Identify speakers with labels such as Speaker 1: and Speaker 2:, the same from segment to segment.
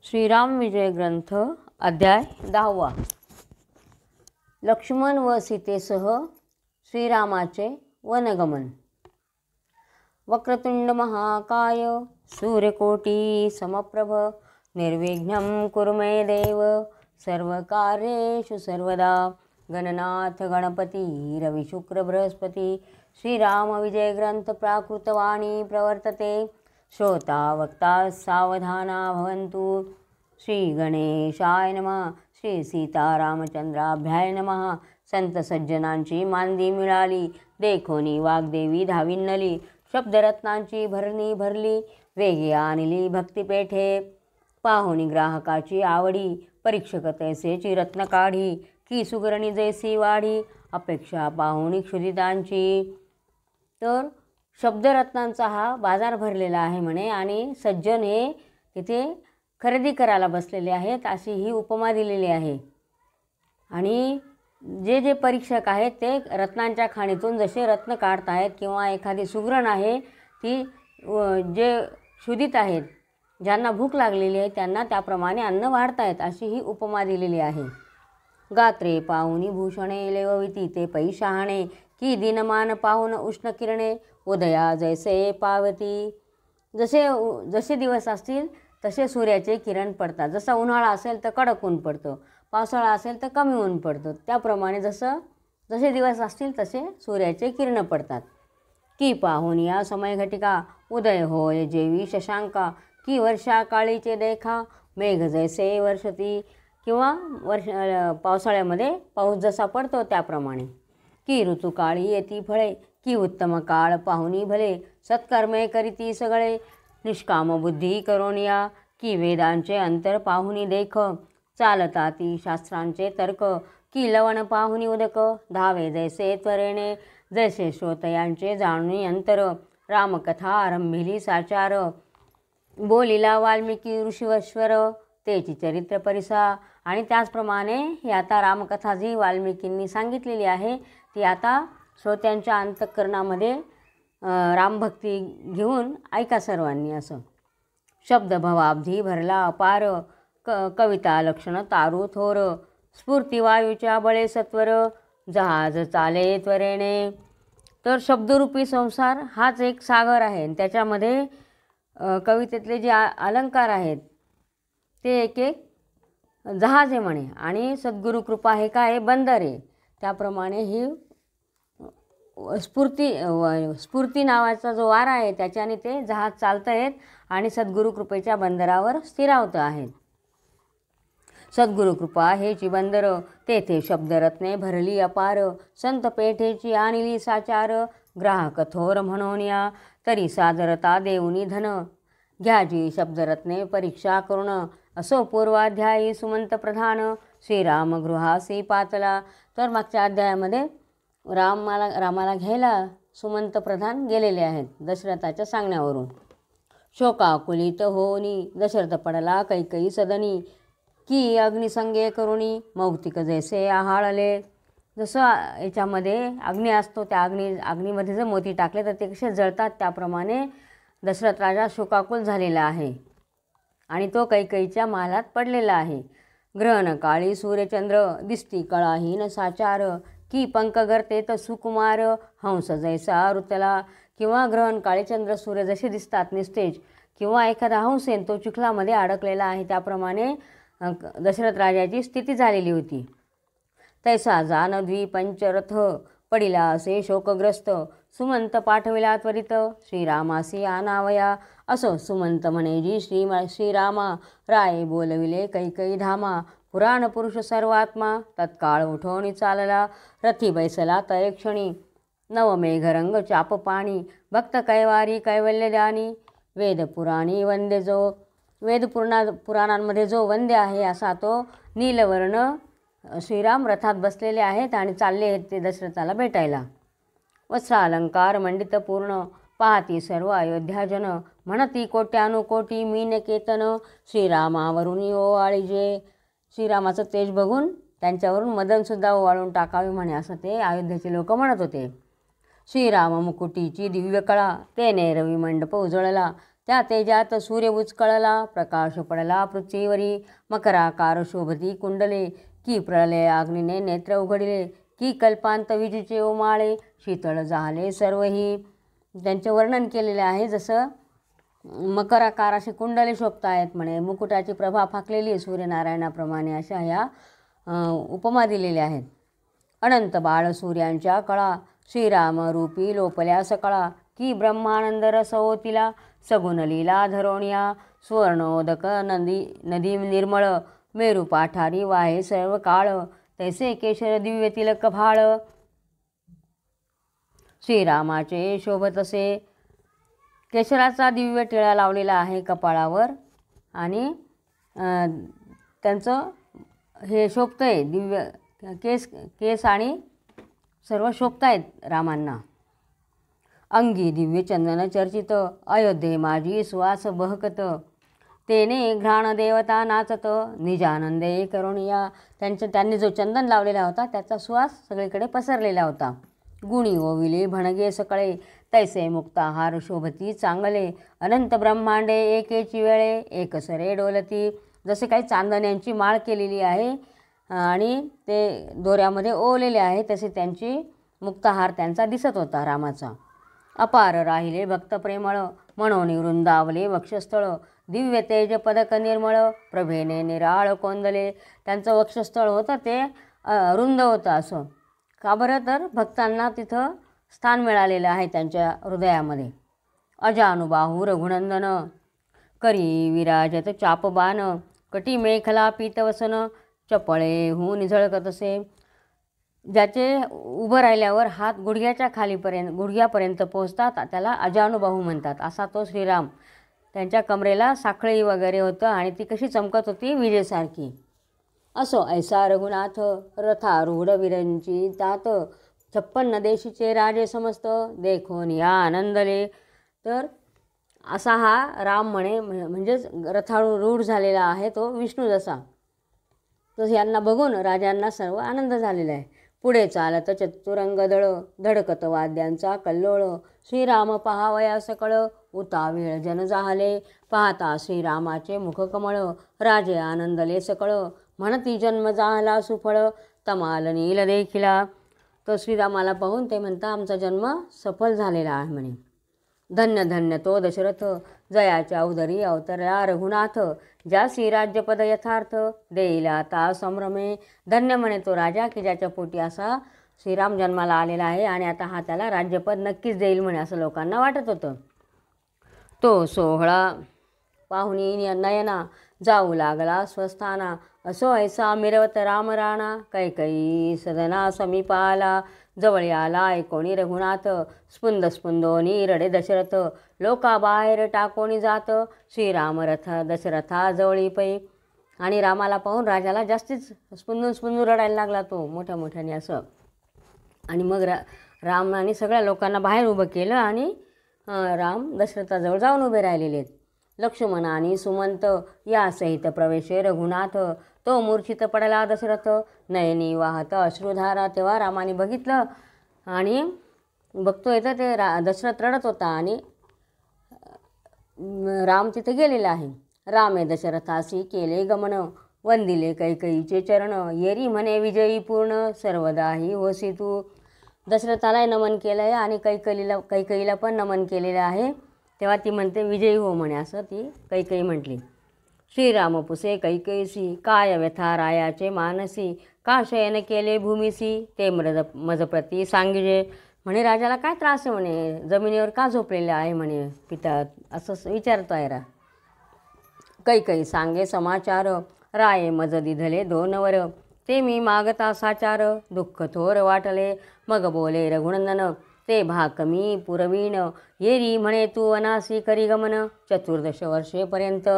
Speaker 1: श्रीराम विजय ग्रंथ अध्याय 10. लक्ष्मण व सीतेसह श्रीरामाचे वनगमन. वक्रतुंड महाकाय सूर्यकोटी समप्रभ निर्विघ्नं कुरु मे देव सर्वकार्येषु सर्वदा. गणनाथ गणपती रवि शुक्र बृहस्पती. श्रीराम विजय ग्रंथ प्राकृतवाणी प्रवर्तते. श्रोता वक्ता सावधाना भवन्तु. श्री गणेशाय नमः. श्री सीतारामचंद्राभ्याय नमः. संत सज्जनांची मांदी मिळाली, देखोनी वाग्देवी धाविन्नली. शब्दरत्नांची भरणी भरली, वेगे आणली भक्तिपेठे. पाहुणी ग्राहकाची आवडी, परीक्षक तैसेची रत्न काढी. की सुगरणी जैसी वाढी, अपेक्षा पाहुणी क्षुदितांची. तर शब्दरत्नांचा हा बाजार भरलेला आहे म्हणे, आणि सज्जन हे तिथे खरेदी करायला बसलेले आहेत, अशी ही उपमा दिलेली आहे. आणि जे जे परीक्षक आहेत ते रत्नांच्या खाणीतून जसे रत्न काढत आहेत, किंवा एखादी सुगरण आहे ती जे क्षुदित आहेत, ज्यांना भूक लागलेली आहे, त्यांना त्याप्रमाणे अन्न वाढतायत, अशी ही उपमा दिलेली आहे. गात्रे पाहुणी भूषणे लेवविती ते पै शहाणे. की दिनमान पाहून उष्ण किरणे उदया जैसे पावती. जसे दिवस असतील तसे सूर्याचे किरण पडतात. जसा उन्हाळा असेल तर कडक ऊन पडतं, पावसाळा असेल तर कमी ऊन पडतं, त्याप्रमाणे जसे दिवस असतील तसे सूर्याचे किरण पडतात. की पाहून या समय घटिका उदय होय जेवी शशांका. की वर्षा काळीचे देखा मेघ जैसे वर्षती. किंवा पावसाळ्यामध्ये पाऊस जसा पडतो त्याप्रमाणे. की ऋतुकाळी येती फळे. की उत्तम काळ पाहुणी भले. सत्कर्मे करीती सगळे निष्काम बुद्धी करून या. की वेदांचे अंतर पाहुणी देख चालता ती शास्त्रांचे तर्क. की लवण पाहुणी उदक धावे जैसे त्वरेने. जैसे श्रोतयांचे जाणून अंतर. रामकथा आरंभिली साचार. बोलिला वाल्मिकी ऋषीश्वर तेची चरित्र परिसा. आणि त्याचप्रमाणे ही आता रामकथा जी वाल्मिकींनी सांगितलेली आहे ती आता श्रोत्यांच्या अंतःकरणामध्ये रामभक्ती घेऊन ऐका सर्वांनी. असं शब्द भवाब्धी भरला अपार. कविता लक्षण तारू थोर. स्फूर्तिवायूच्या बळे सत्वर जहाज चाले त्वरेने. तर शब्दरूपी संसार हाच एक सागर आहे, त्याच्यामध्ये कवितेतले जे अलंकार आहेत ते एक एक जहाज आहे म्हणे, आणि सद्गुरु कृपा हे काय बंदर आहे. त्याप्रमाणे ही स्फूर्ती नावाचा जो वारा आहे त्याच्याने ते जहाज चालत आहेत आणि सद्गुरु कृपेच्या बंदरावर स्थिरावत आहेत. सद्गुरु कृपा हेची बंदर तेथे शब्दरत्ने भरली अपार. संत पेठेची आणली साचार. ग्राहक थोर म्हणून या तरी सादरता देऊनी धन. घ्याजी शब्दरत्ने परीक्षा करून असो पूर्वाध्यायी सुमंत प्रधान. श्रीराम गृहासी पातला. तर मागच्या अध्यायामध्ये रामाला घ्यायला सुमंत प्रधान गेलेले आहेत दशरथाच्या सांगण्यावरून. शोकाकुलित होनी दशरथ पडला कैकई सदनी. की अग्निसंगे करुणी मौक्तिक जैसे आहाळले. जसं याच्यामध्ये अग्नी असतो, त्या अग्नीमध्ये जर मोती टाकले तर ते कसे जळतात, त्याप्रमाणे दशरथ राजा शोकाकुल झालेला आहे आणि तो कैकईच्या महालात पडलेला आहे. ग्रहण काळी सूर्यचंद्र दिसती कळाहीन साचार. की पंकगर तेत सुकुमार हंस जैसा ऋतला. किंवा ग्रहण काळी चंद्र सूर्य जसे दिसतात निस्तेज, किंवा एखादा हंस आहे तो चिखलामध्ये अडकलेला आहे, त्याप्रमाणे दशरथ राजाची स्थिती झालेली होती. तैसा जान द्विपंचरथ पडिला असे शोकग्रस्त. सुमंत पाठविला त्वरित श्रीरामासी आनावया. असो सुमंत म्हणे जी श्रीरामा राये बोलविले कैकई धामा. पुराण पुरुष सर्वात्मा तत्काळ उठवणी चालला. रथी बैसला तय क्षणी नवमेघरंग चाप पाणी. भक्त कैवारी कैवल्यदानी वेदपुराणी वंद्य जो. पुराणांमध्ये जो वंद्य आहे असा तो नीलवर्ण श्रीराम रथात बसलेले आहेत आणि चालले आहेत ते दशरथाला भेटायला. वस्त्रालंकार मंडित पूर्ण पाहती सर्व अयोध्याजन. म्हणती कोट्यानुकोटी मीनकेतन. श्रीरामावरून ओवाळीजे. श्रीरामाचं तेज बघून त्यांच्यावरून मदनसुद्धा ओवाळून टाकावे म्हणे, असं ते अयोध्येचे लोक म्हणत होते. श्रीराम मुकुटीची दिव्य कळा तेने रवी मंडप उजळला. त्या तेजात सूर्य उचकळला, प्रकाश पडला पृथ्वीवरी. मकराकार शोभती कुंडले, की प्रलय अग्नीने नेत्र उघडले. की कल्पांत विजेचे ओमाळे, शीतळ झाले सर्वही. त्यांचे वर्णन केलेले आहे. जसं मकराकार असे कुंडले शोभत आहेत म्हणे, मुकुटाची प्रभा फाकलेली सूर्यनारायणाप्रमाणे, अशा ह्या उपमा दिलेल्या आहेत. अनंत बाळ सूर्यांच्या कळा, श्रीराम रूपी लोपल्या सकळा. की ब्रह्मानंद रस ओतिला, सगुण लीला धरोणिया. सुवर्णोदक नदी निर्मळ, मेरू पाठारी वाहे सर्व काळ. तैसे केशर दिव्य तिलक भाळ, श्रीरामाचे शोभत असे. केशराचा दिव्य टिळा लावलेला आहे कपाळावर, आणि त्यांचं हे शोभतं आहे, दिव्य केस आणि सर्व शोभत आहेत रामांना. अंगी दिव्य चंदन चर्चित, अयोध्ये माझी सुवास बहकत. तेने घ्राण देवता नाचत, निजानंदे करुणिया. त्यांनी जो चंदन लावलेला होता त्याचा सुवास सगळीकडे पसरलेला होता. गुणी ओविले भणगे सकळे, तैसे मुक्ताहार शोभती चांगले. अनंत ब्रह्मांडे एकेची वेळे, एकसरे डोलती. जसे काही चांदण्यांची माळ केलेली आहे आणि ते दोऱ्यामध्ये ओवलेले आहे, तसे त्यांची मुक्ताहार त्यांचा दिसत होता रामाचा. अपार राहिले भक्त प्रेमळ, म्हणून वृंदावले वक्षस्थळ. दिव्य तेज पदक निर्मळ, प्रभेने निराळ कोंदले. त्यांचं वक्षस्थळ होतं ते रुंद होतं असं. का बरं? तर भक्तांना तिथं स्थान मिळालेलं आहे त्यांच्या हृदयामध्ये. अजानुबाहू रघुनंदन, करी विराजत चापबाण. कटी मेखला पीतवसन, चपळे होऊन झळकत असे. ज्याचे उभं राहिल्यावर हात गुडघ्यापर्यंत पोहोचतात त्याला अजानुबाहू म्हणतात. असा तो श्रीराम. त्यांच्या कमरेला साखळी वगैरे होतं आणि ती कशी चमकत होती विजेसारखी. असो ऐसा रघुनाथ, रथारूढ विरंची तात. 56 देशीचे राजे समस्त, देखून या आनंदले. तर असा हा राम म्हणे, म्हणजेच रथारूढ झालेला आहे तो विष्णू जसा. तर यांना बघून राजांना सर्व आनंद झालेला आहे. पुढे चालत चतुरंग दळ, धडकत वाद्यांचा कल्लोळ. श्रीराम पहावया सकळ, उतावीळ जन जाहले. पाहता श्रीरामाचे मुखकमळ, राजे आनंदले सकळ. म्हणती जन्म झाला सुफळ, तमाल नील देखिला. तो श्रीरामाला पाहून ते म्हणता आमचा जन्म सफल झालेला आहे म्हणे. धन्य धन्य तो दशरथ, जयाच्या उदरी अवतरला रघुनाथ. ज्या श्रीराज्यपद यथार्थ, देईल आता संभ्रमे. धन्य म्हणे तो राजा की ज्याच्या पोटी असा श्रीराम जन्माला आलेला आहे आणि आता हा त्याला राज्यपद नक्कीच देईल म्हणे, असं लोकांना वाटत होतं. तो सोहळा पाहुणी नयना, जाऊ लागला स्वस्थाना. असो ऐसा मिरवत राम राणा, कैकई सदना समीप आला. जवळ आला ऐकोणी रघुनाथ, स्पुंद स्पुंदोनी रडे दशरथ. लोका बाहेर टाकोणी जात, श्रीराम रथ दशरथा जवळी पै. आणि रामाला पाहून राजाला जास्तीच स्पुंदून रडायला लागला तो मोठ्या मोठ्याने असं. आणि मग रामाने सगळ्या लोकांना बाहेर उभं केलं आणि राम दशरथाजवळ जाऊन उभे राहिलेले आहेत. लक्ष्मण आणि सुमंत या सहित प्रवेश रघुनाथ. तो मूर्छित पडला दशरथ, नयनी वाहत अश्रुधारा. तेव्हा रामाने बघितलं आणि बघतोय तर ते दशरथ रडत होता आणि राम तिथे गेलेला आहे. रामे दशरथासी केले गमन, वंदिले कैकईचे चरण. येरी म्हणे विजयी पूर्ण, सर्वदाही होसी तू. दशरथालाही नमन केलं आहे आणि कैकईला पण नमन केलेलं आहे. तेव्हा ती म्हणते विजयी हो म्हणे, असं ती कैकई म्हटली. श्रीराम पुसे कैकईसी, काय व्यथा रायाचे मानसी. का शयन केले भूमिसी, ते मजप्रती सांगिजे. म्हणे राजाला काय त्रास आहे म्हणे, जमिनीवर का झोपलेला आहे म्हणे पिता, असं विचारतो आहे कैकई सांगे समाचार. राये मज दिधले 2 वर, ते मी मागता साचार. दुःख थोर वाटले मग बोले रघुनंदन, ते भाकमी पुरवीण. येरी म्हणे तू अनासी करी गमन, 14 वर्षेपर्यंत.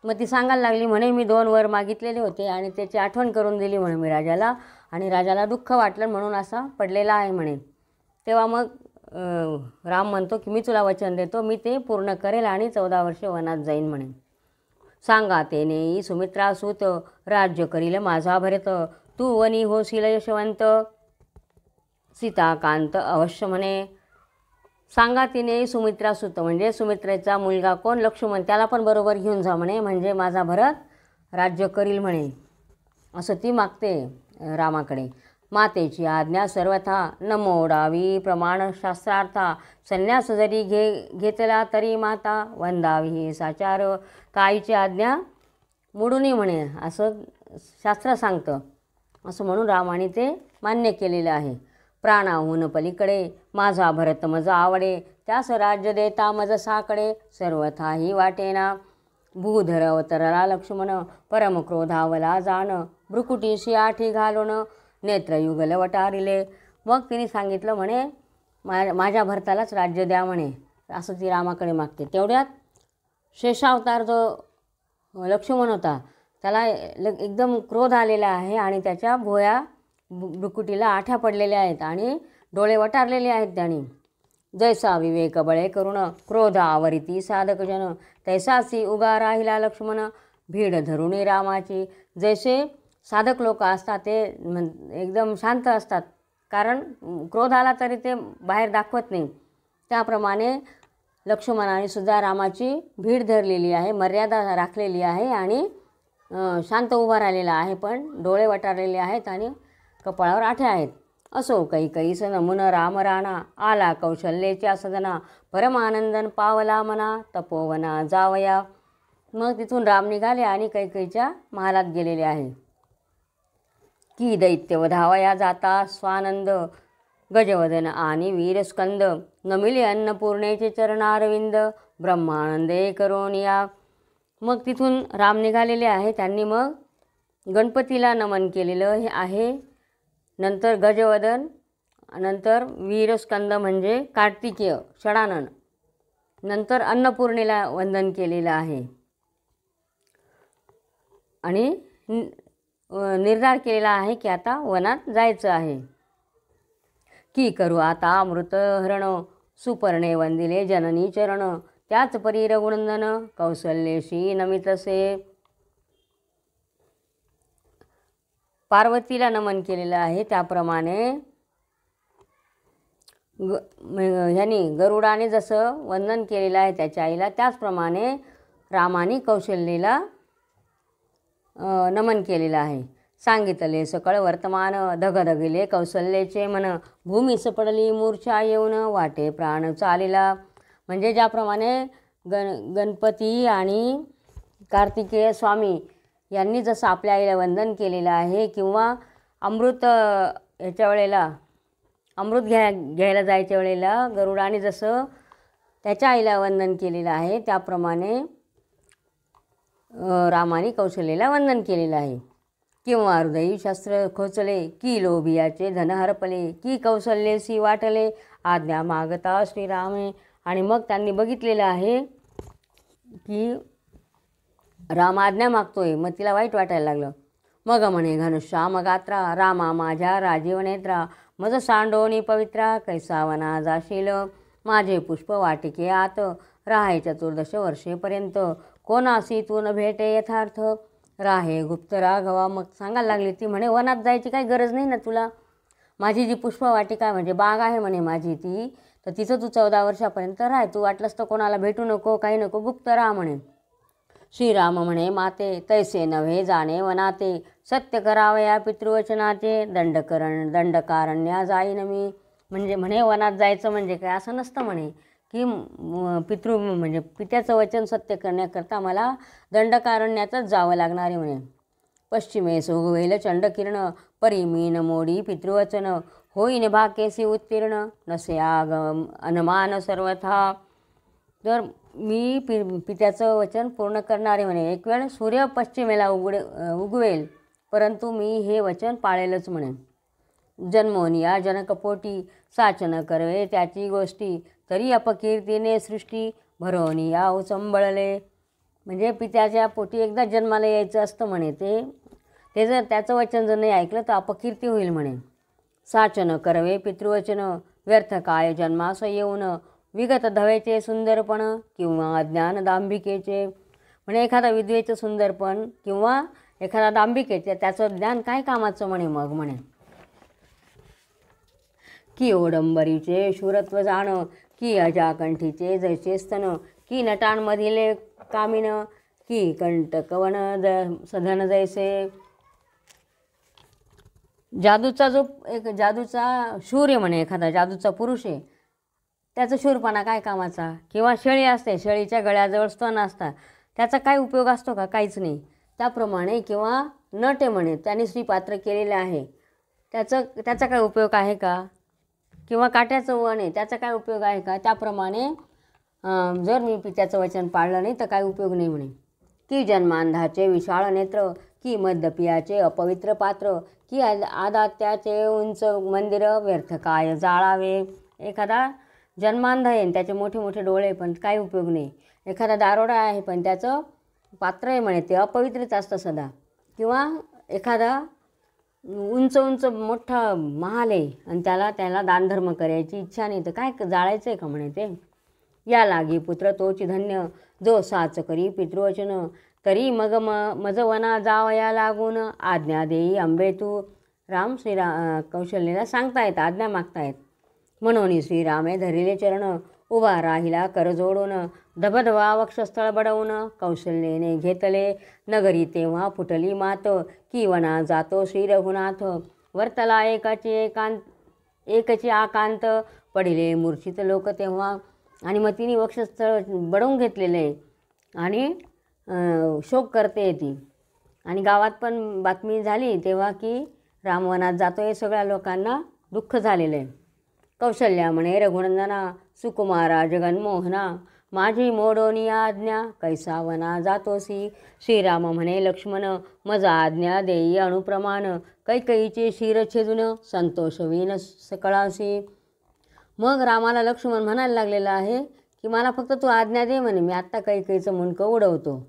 Speaker 1: मग ती सांगायला लागली म्हणे मी 2 वर मागितलेले होते आणि त्याची आठवण करून दिली म्हणे मी राजाला, आणि राजाला दुःख वाटलं म्हणून असा पडलेला आहे म्हणे. तेव्हा मग राम म्हणतो की मी तुला वचन देतो, मी ते पूर्ण करेल आणि 14 वर्षे वनात जाईन म्हणे. सांगा तेने सुमित्रा सूत, राज्य करील माझा भरत. तू वनी होशील यशवंत, सीताकांत अवश्य म्हणे. सांगा तिने सुमित्रा सुत, म्हणजे सुमित्रेचा मुलगा कोण, लक्ष्मण, त्याला पण बरोबर घेऊन जा म्हणे, म्हणजे माझा भरत राज्य करील म्हणे, असं ती मागते रामाकडे. मातेची आज्ञा सर्वथा न मोडावी प्रमाण शास्त्रार्था, संन्यास जरी घेतला तरी माता वंदावी साचार, ताईची आज्ञा मोडूनही म्हणे असं शास्त्र सांगतं. असं म्हणून रामाने ते मान्य केलेलं आहे. प्राणाहून पलीकडे माझा भरत मज आवडे, त्यास राज्य देता मज साकडे, सर्वथाही वाटेना. भूधर अवतरला लक्ष्मण परमक्रोधावला जाण, भ्रुकुटीशी आठी घालून नेत्रयुगल वटारिले. मग तिने सांगितलं म्हणे माझ्या भरतालाच राज्य द्या म्हणे, असं ती रामाकडे मागते. तेवढ्यात शेषावतार जो लक्ष्मण होता त्याला एकदम क्रोध आलेला आहे आणि त्याच्या भुया भ्रुकुटीला आठ्या पडलेल्या आहेत आणि डोळे वटारलेले आहेत त्याने. जैसा विवेक बळे करुण क्रोध आवरिती साधक जन, तैसासी उगा राहिला लक्ष्मण भीड धरुणी रामाची. जैसे साधक लोक असतात ते एकदम शांत असतात, कारण क्रोध आला तरी ते बाहेर दाखवत नाही, त्याप्रमाणे लक्ष्मणाने सुद्धा रामाची भीड धरलेली आहे, मर्यादा राखलेली आहे आणि शांत उभा राहिलेला आहे, पण डोळे वटारलेले आहेत आणि कपाळावर आठ्या आहेत. असो कैकईस नमुन राम राणा, आला कौशल्याच्या सदना, परमानंदन पावला मना, तपोवना जावया. मग तिथून राम निघाले आणि कैकईच्या महालात गेलेले आहे. की दैत्यवधावया जाता स्वानंद, गजवदन आणि वीरस्कंद, नमिले अन्नपूर्णेचे चरणारविंद, ब्रह्मानंदे करोनिया. मग तिथून राम निघालेले आहे, त्यांनी मग गणपतीला नमन केलेलं आहे, नंतर गजवदन, नंतर वीरस्कंद म्हणजे कार्तिकेय षडानन, नंतर अन्नपूर्णेला वंदन केलेलं आहे आणि निर्धार केलेला आहे की आता वनात जायचं आहे. की करू आता अमृत हरण, सुपर्णे वंदिले जननी चरण, त्याच परी रघुनंदन कौसल्येशी नमितसे. पार्वतीला नमन केलेलं आहे, त्याप्रमाणे ह्यांनी गरुडाने जसं वंदन केलेलं आहे त्याच्या आईला, त्याचप्रमाणे रामाने कौशल्येला नमन केलेलं आहे. सांगितले सकळ वर्तमान, धगधगिले कौशल्याचे मन, भूमीस पडली मूर्छा येऊन, वाटे प्राण चालिला. म्हणजे ज्याप्रमाणे गणपती आणि कार्तिकेय स्वामी यांनी जसं आपल्या आईला वंदन केलेलं आहे, किंवा अमृत ह्याच्या वेळेला अमृत घ्यायला जायच्या वेळेला गरुडाने जसं त्याच्या आईला वंदन केलेलं आहे, त्याप्रमाणे रामाने कौशल्याला वंदन केलेलं आहे. किंवा हृदयी शस्त्र खोचले, की लोभियाचे धन हरपले, की कौशल्येसी वाटले, आज्ञा मागता श्रीरामे. आणि मग त्यांनी बघितलेलं आहे की राम आज्ञा मागतोय, मग तिला वाईट वाटायला लागलं. मग म्हणे घनश्याम गात्रा, रामा माझ्या राजीव नेत्रा, मज सांडोनी पवित्रा, कैसावना जाशील, माझे पुष्प वाटिके आत, राहे 14 वर्षेपर्यंत, कोणासी तू न भेटे यथार्थ, राहे गुप्त राघवा. मग सांगायला लागली ती म्हणे वनात जायची काही गरज नाही ना तुला, माझी जी पुष्पवाटिका म्हणजे बाग आहे म्हणे माझी ती, तर तिथं तू 14 वर्षापर्यंत राह, तू वाटलंस तर कोणाला भेटू नको, काही नको, गुप्त राहा म्हणे. श्रीराम म्हणे माते तैसे नव्हे जाणे वनाते, सत्य करावया पितृवचनाचे, दंडकारण्या जाईन मी. म्हणजे म्हणे वनात जायचं म्हणजे काय असं नसतं म्हणे, की पितृ म्हणजे पित्याचं वचन सत्य करण्याकरता मला दंडकारण्यातच जावं लागणार आहे म्हणे. पश्चिमेस उगवेल चंडकिरण, परिमीन मोडी पितृवचन, होईन भाकेसी उत्तीर्ण, नसे आग अनुमान सर्वथा. तर मी पित्याचं वचन पूर्ण करणार आहे म्हणे. एक वेळ सूर्य पश्चिमेला उगवेल, परंतु मी हे वचन पाळेलच म्हणे. जन्मोनिया जनकपोटी, साचन करवे त्याची गोष्टी, तरी अपकीर्तीने सृष्टी, भरोनिया उचंबळले. म्हणजे पित्याच्या पोटी एकदा जन्माला यायचं असतं म्हणे, ते जर त्याचं वचन जर नाही ऐकलं तर अपकीर्ती होईल म्हणे. साचन करवे पितृवचन, व्यर्थ काय जन्मास येऊन, विगत धवेचे सुंदरपण, किंवा अज्ञान दांभिकेचे. म्हणजे एखादा विधवेचं सुंदरपण किंवा एखादा दांभिकेचे, त्याचं ज्ञान काय कामाचं म्हणे. मग म्हणे की ओडंबरीचे शूरत्व जाण, की अजाकंठीचे जैसे स्तन, की नटांमधील कामिन, की कंटकवन सधन जैसे. जादूचा जो एक जादूचा शूर आहे म्हणे, एखादा जादूचा पुरुष आहे, त्याचा शूरपणा काय कामाचा. किंवा शेळी असते, शेळीच्या गळ्याजवळ स्तन असतात, त्याचा काय उपयोग असतो का, काहीच नाही. त्याप्रमाणे किंवा नट आहे म्हणे, त्याने श्रीपात्र केलेलं आहे, त्याचा काय उपयोग आहे का. किंवा काट्याचं वन आहे, त्याचा काय उपयोग आहे का. त्याप्रमाणे जर मी पित्याचं वचन पाळलं नाही तर काय उपयोग नाही म्हणे. की जन्मांधाचे विशाळ नेत्र, की मद्यपियाचे अपवित्र पात्र, की आदात्याचे उंच मंदिर व्यर्थ काय जाळावे. एखादा जन्मांध आहे, त्याचे मोठे मोठे डोळे, पण काही उपयोग नाही. एखादा दारोडा आहे, पण त्याचं पात्र आहे म्हणे, ते अपवित्रच असतं सदा. किंवा एखादा उंच उंच मोठा महाल आहे आणि त्याला दानधर्म करायची इच्छा नाही, तर काय जाळायचं आहे का म्हणे ते. या लागी पुत्र तोची धन्य, जो साच करी पितृवचन, तरी मग मज वना जावया लागून, आज्ञा देई अंबे तू. राम कौशल्यला सांगतायत, आज्ञा मागतायत. म्हणून श्रीरामे धरिले चरण, उभा राहिला कर जोडून, धबधबा वक्षस्थळ बडवून, कौशल्येने घेतले नगरी तेव्हा फुटली मात, की वना जातो श्री रघुनाथ. वर्तला एकची आकांत, पडिले मूर्छित लोक तेव्हा. आणि मग तिने वक्षस्थळ बडवून घेतलेलं आहे आणि शोक करते ती. आणि गावात पण बातमी झाली तेव्हा की राम वनात जातो, हे सगळ्या लोकांना दुःख झालेलं आहे. कौशल्या म्हणे रघुनंदना, सुकुमारा जगन्मोहना, माझी मोडोनी आज्ञा, कैसा वना जातोसी. श्रीराम म्हणे लक्ष्मण, मज आज्ञा देई अनुप्रमाण, कैकईचे शिर छेदून, संतोषवीन सकळासी. मग रामाला लक्ष्मण म्हणायला लागलेला आहे की मला फक्त तू आज्ञा दे म्हणे, मी आत्ता कैकईचं मुंडकं उडवतो.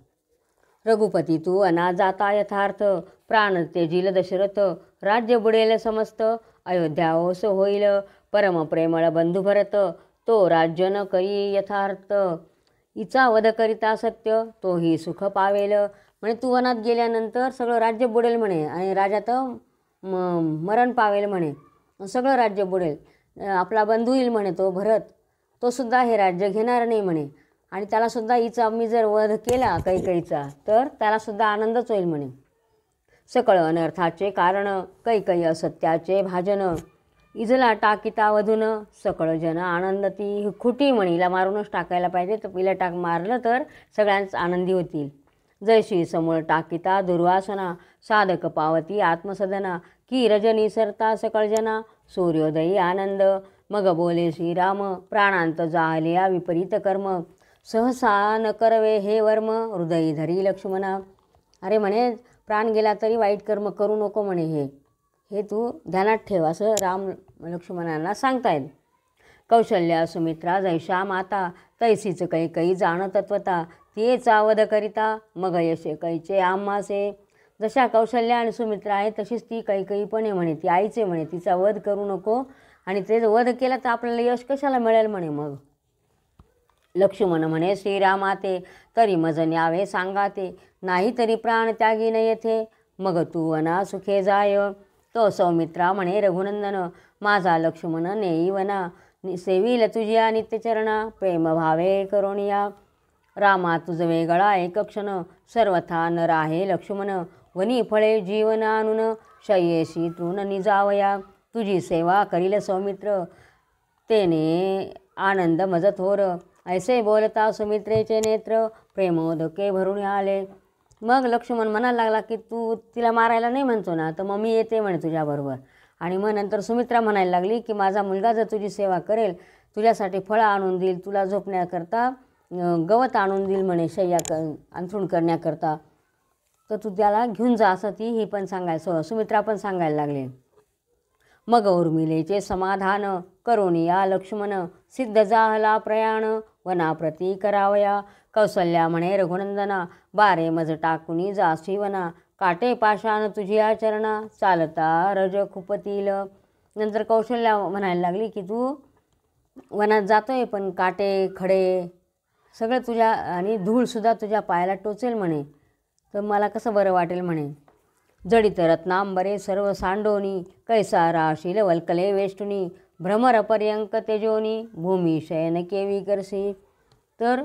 Speaker 1: रघुपती तू अना जाता यथार्थ, प्राण तेजील दशरथ, राज्य बुडेल समस्त, अयोध्या ओस होईल, परम प्रेमळ बंधू भरत, तो राज्य न करी यथार्थ. हिचा वध करिता सत्य, तोही सुख पावेल. म्हणे तू वनात गेल्यानंतर सगळं राज्य बुडेल म्हणे, आणि राजा तर मरण पावेल म्हणे, सगळं राज्य बुडेल. आपला बंधू येईल म्हणे तो भरत, तो सुद्धा हे राज्य घेणार नाही म्हणे. आणि त्यालासुद्धा हिचा मी जर वध केला कैकईचा, तर त्यालासुद्धा आनंदच होईल म्हणे. सकळ अनर्थाचे कारण, कैकई असत्याचे भाजन, इजला टाकिता वधून, सकळ जन आनंदती. ही खुटी म्हणे, हिला मारूनच टाकायला पाहिजे, तर हिला मारलं तर सगळ्यांच आनंदी होतील. जैशी समूळ टाकिता दुर्वासना, साधक पावती आत्मसदना, की रजनी सरता सकळ जना, सूर्योदयी आनंद. मग बोले श्रीराम, प्राणांत जाहलिया विपरीत कर्म, सहसा न करवे हे वर्म, हृदयी धरी लक्ष्मणा. अरे म्हणे प्राण गेला तरी वाईट कर्म करू नको म्हणे, हे तू ध्यानात ठेव, असं राम लक्ष्मणांना सांगतायत. कौशल्या सुमित्रा जैशा माता, तैसीच कैकई जाण तत्वता, तिचा वध करिता मग यशे कैचे आम्हासे. जशा कौशल्या आणि सुमित्रा आहे तशीच ती कैकई पण आहे म्हणे, ती आईचे म्हणे, तिचा वध करू नको, आणि ते वध केला तर आपल्याला यश कशाला मिळेल म्हणे. मग लक्ष्मण म्हणे श्रीरामाते, तरी मज न्यावे सांगाते, नाही तरी प्राण त्यागी न येथे, मग तू वना सुखे जाय. तो सौमित्रा म्हणे रघुनंदन, माझा लक्ष्मण नेई वना, सेवील तुझ्या नित्यचरणा, प्रेम भावे करोनिया. रामा तुझ वेगळा एक क्षण, सर्वथा न राहे लक्ष्मण, वनी फळे जीवन आणून, शय्येशी तृण निजावया. तुझी सेवा करील सौमित्र, तेने आनंद मज थोर. ऐसे बोलता सुमित्रेचे नेत्र, प्रेमोदके भरून आले. मग लक्ष्मण म्हणायला लागला की तू तिला मारायला नाही म्हणतो ना, तर मग मी येते म्हणे तुझ्याबरोबर. आणि मग नंतर सुमित्रा म्हणायला लागली की माझा मुलगा जर तुझी सेवा करेल, तुझ्यासाठी फळं आणून देईल, तुला झोपण्याकरता गवत आणून देईल म्हणे, शय्या अंथरूण करण्याकरता, तर तू त्याला घेऊन जा, असं ती ही पण सुमित्रा पण सांगायला लागले. मग उर्मिलेचे समाधान, करुणिया लक्ष्मण, सिद्ध जाहला प्रयाण, वनाप्रती करावया. कौसल्या म्हणे रघुनंदना, बारे मज टाकुनी जासी वना, काटे पाषाण तुझी आचरणा, चालता रज खुपतील. नंतर कौशल्या म्हणायला लागली की तू वनात जातोय, पण काटे खडे सगळं तुझ्या आणि धूळसुद्धा तुझ्या पायाला टोचेल म्हणे, तर मला कसं बरं वाटेल म्हणे. जडित रत्नांबरे सर्व सांडोनी, कैसा राशील वल्कले वेष्टुनी, भ्रमरपर्यंक तेजोनी भूमी शयन केवी करसी. तर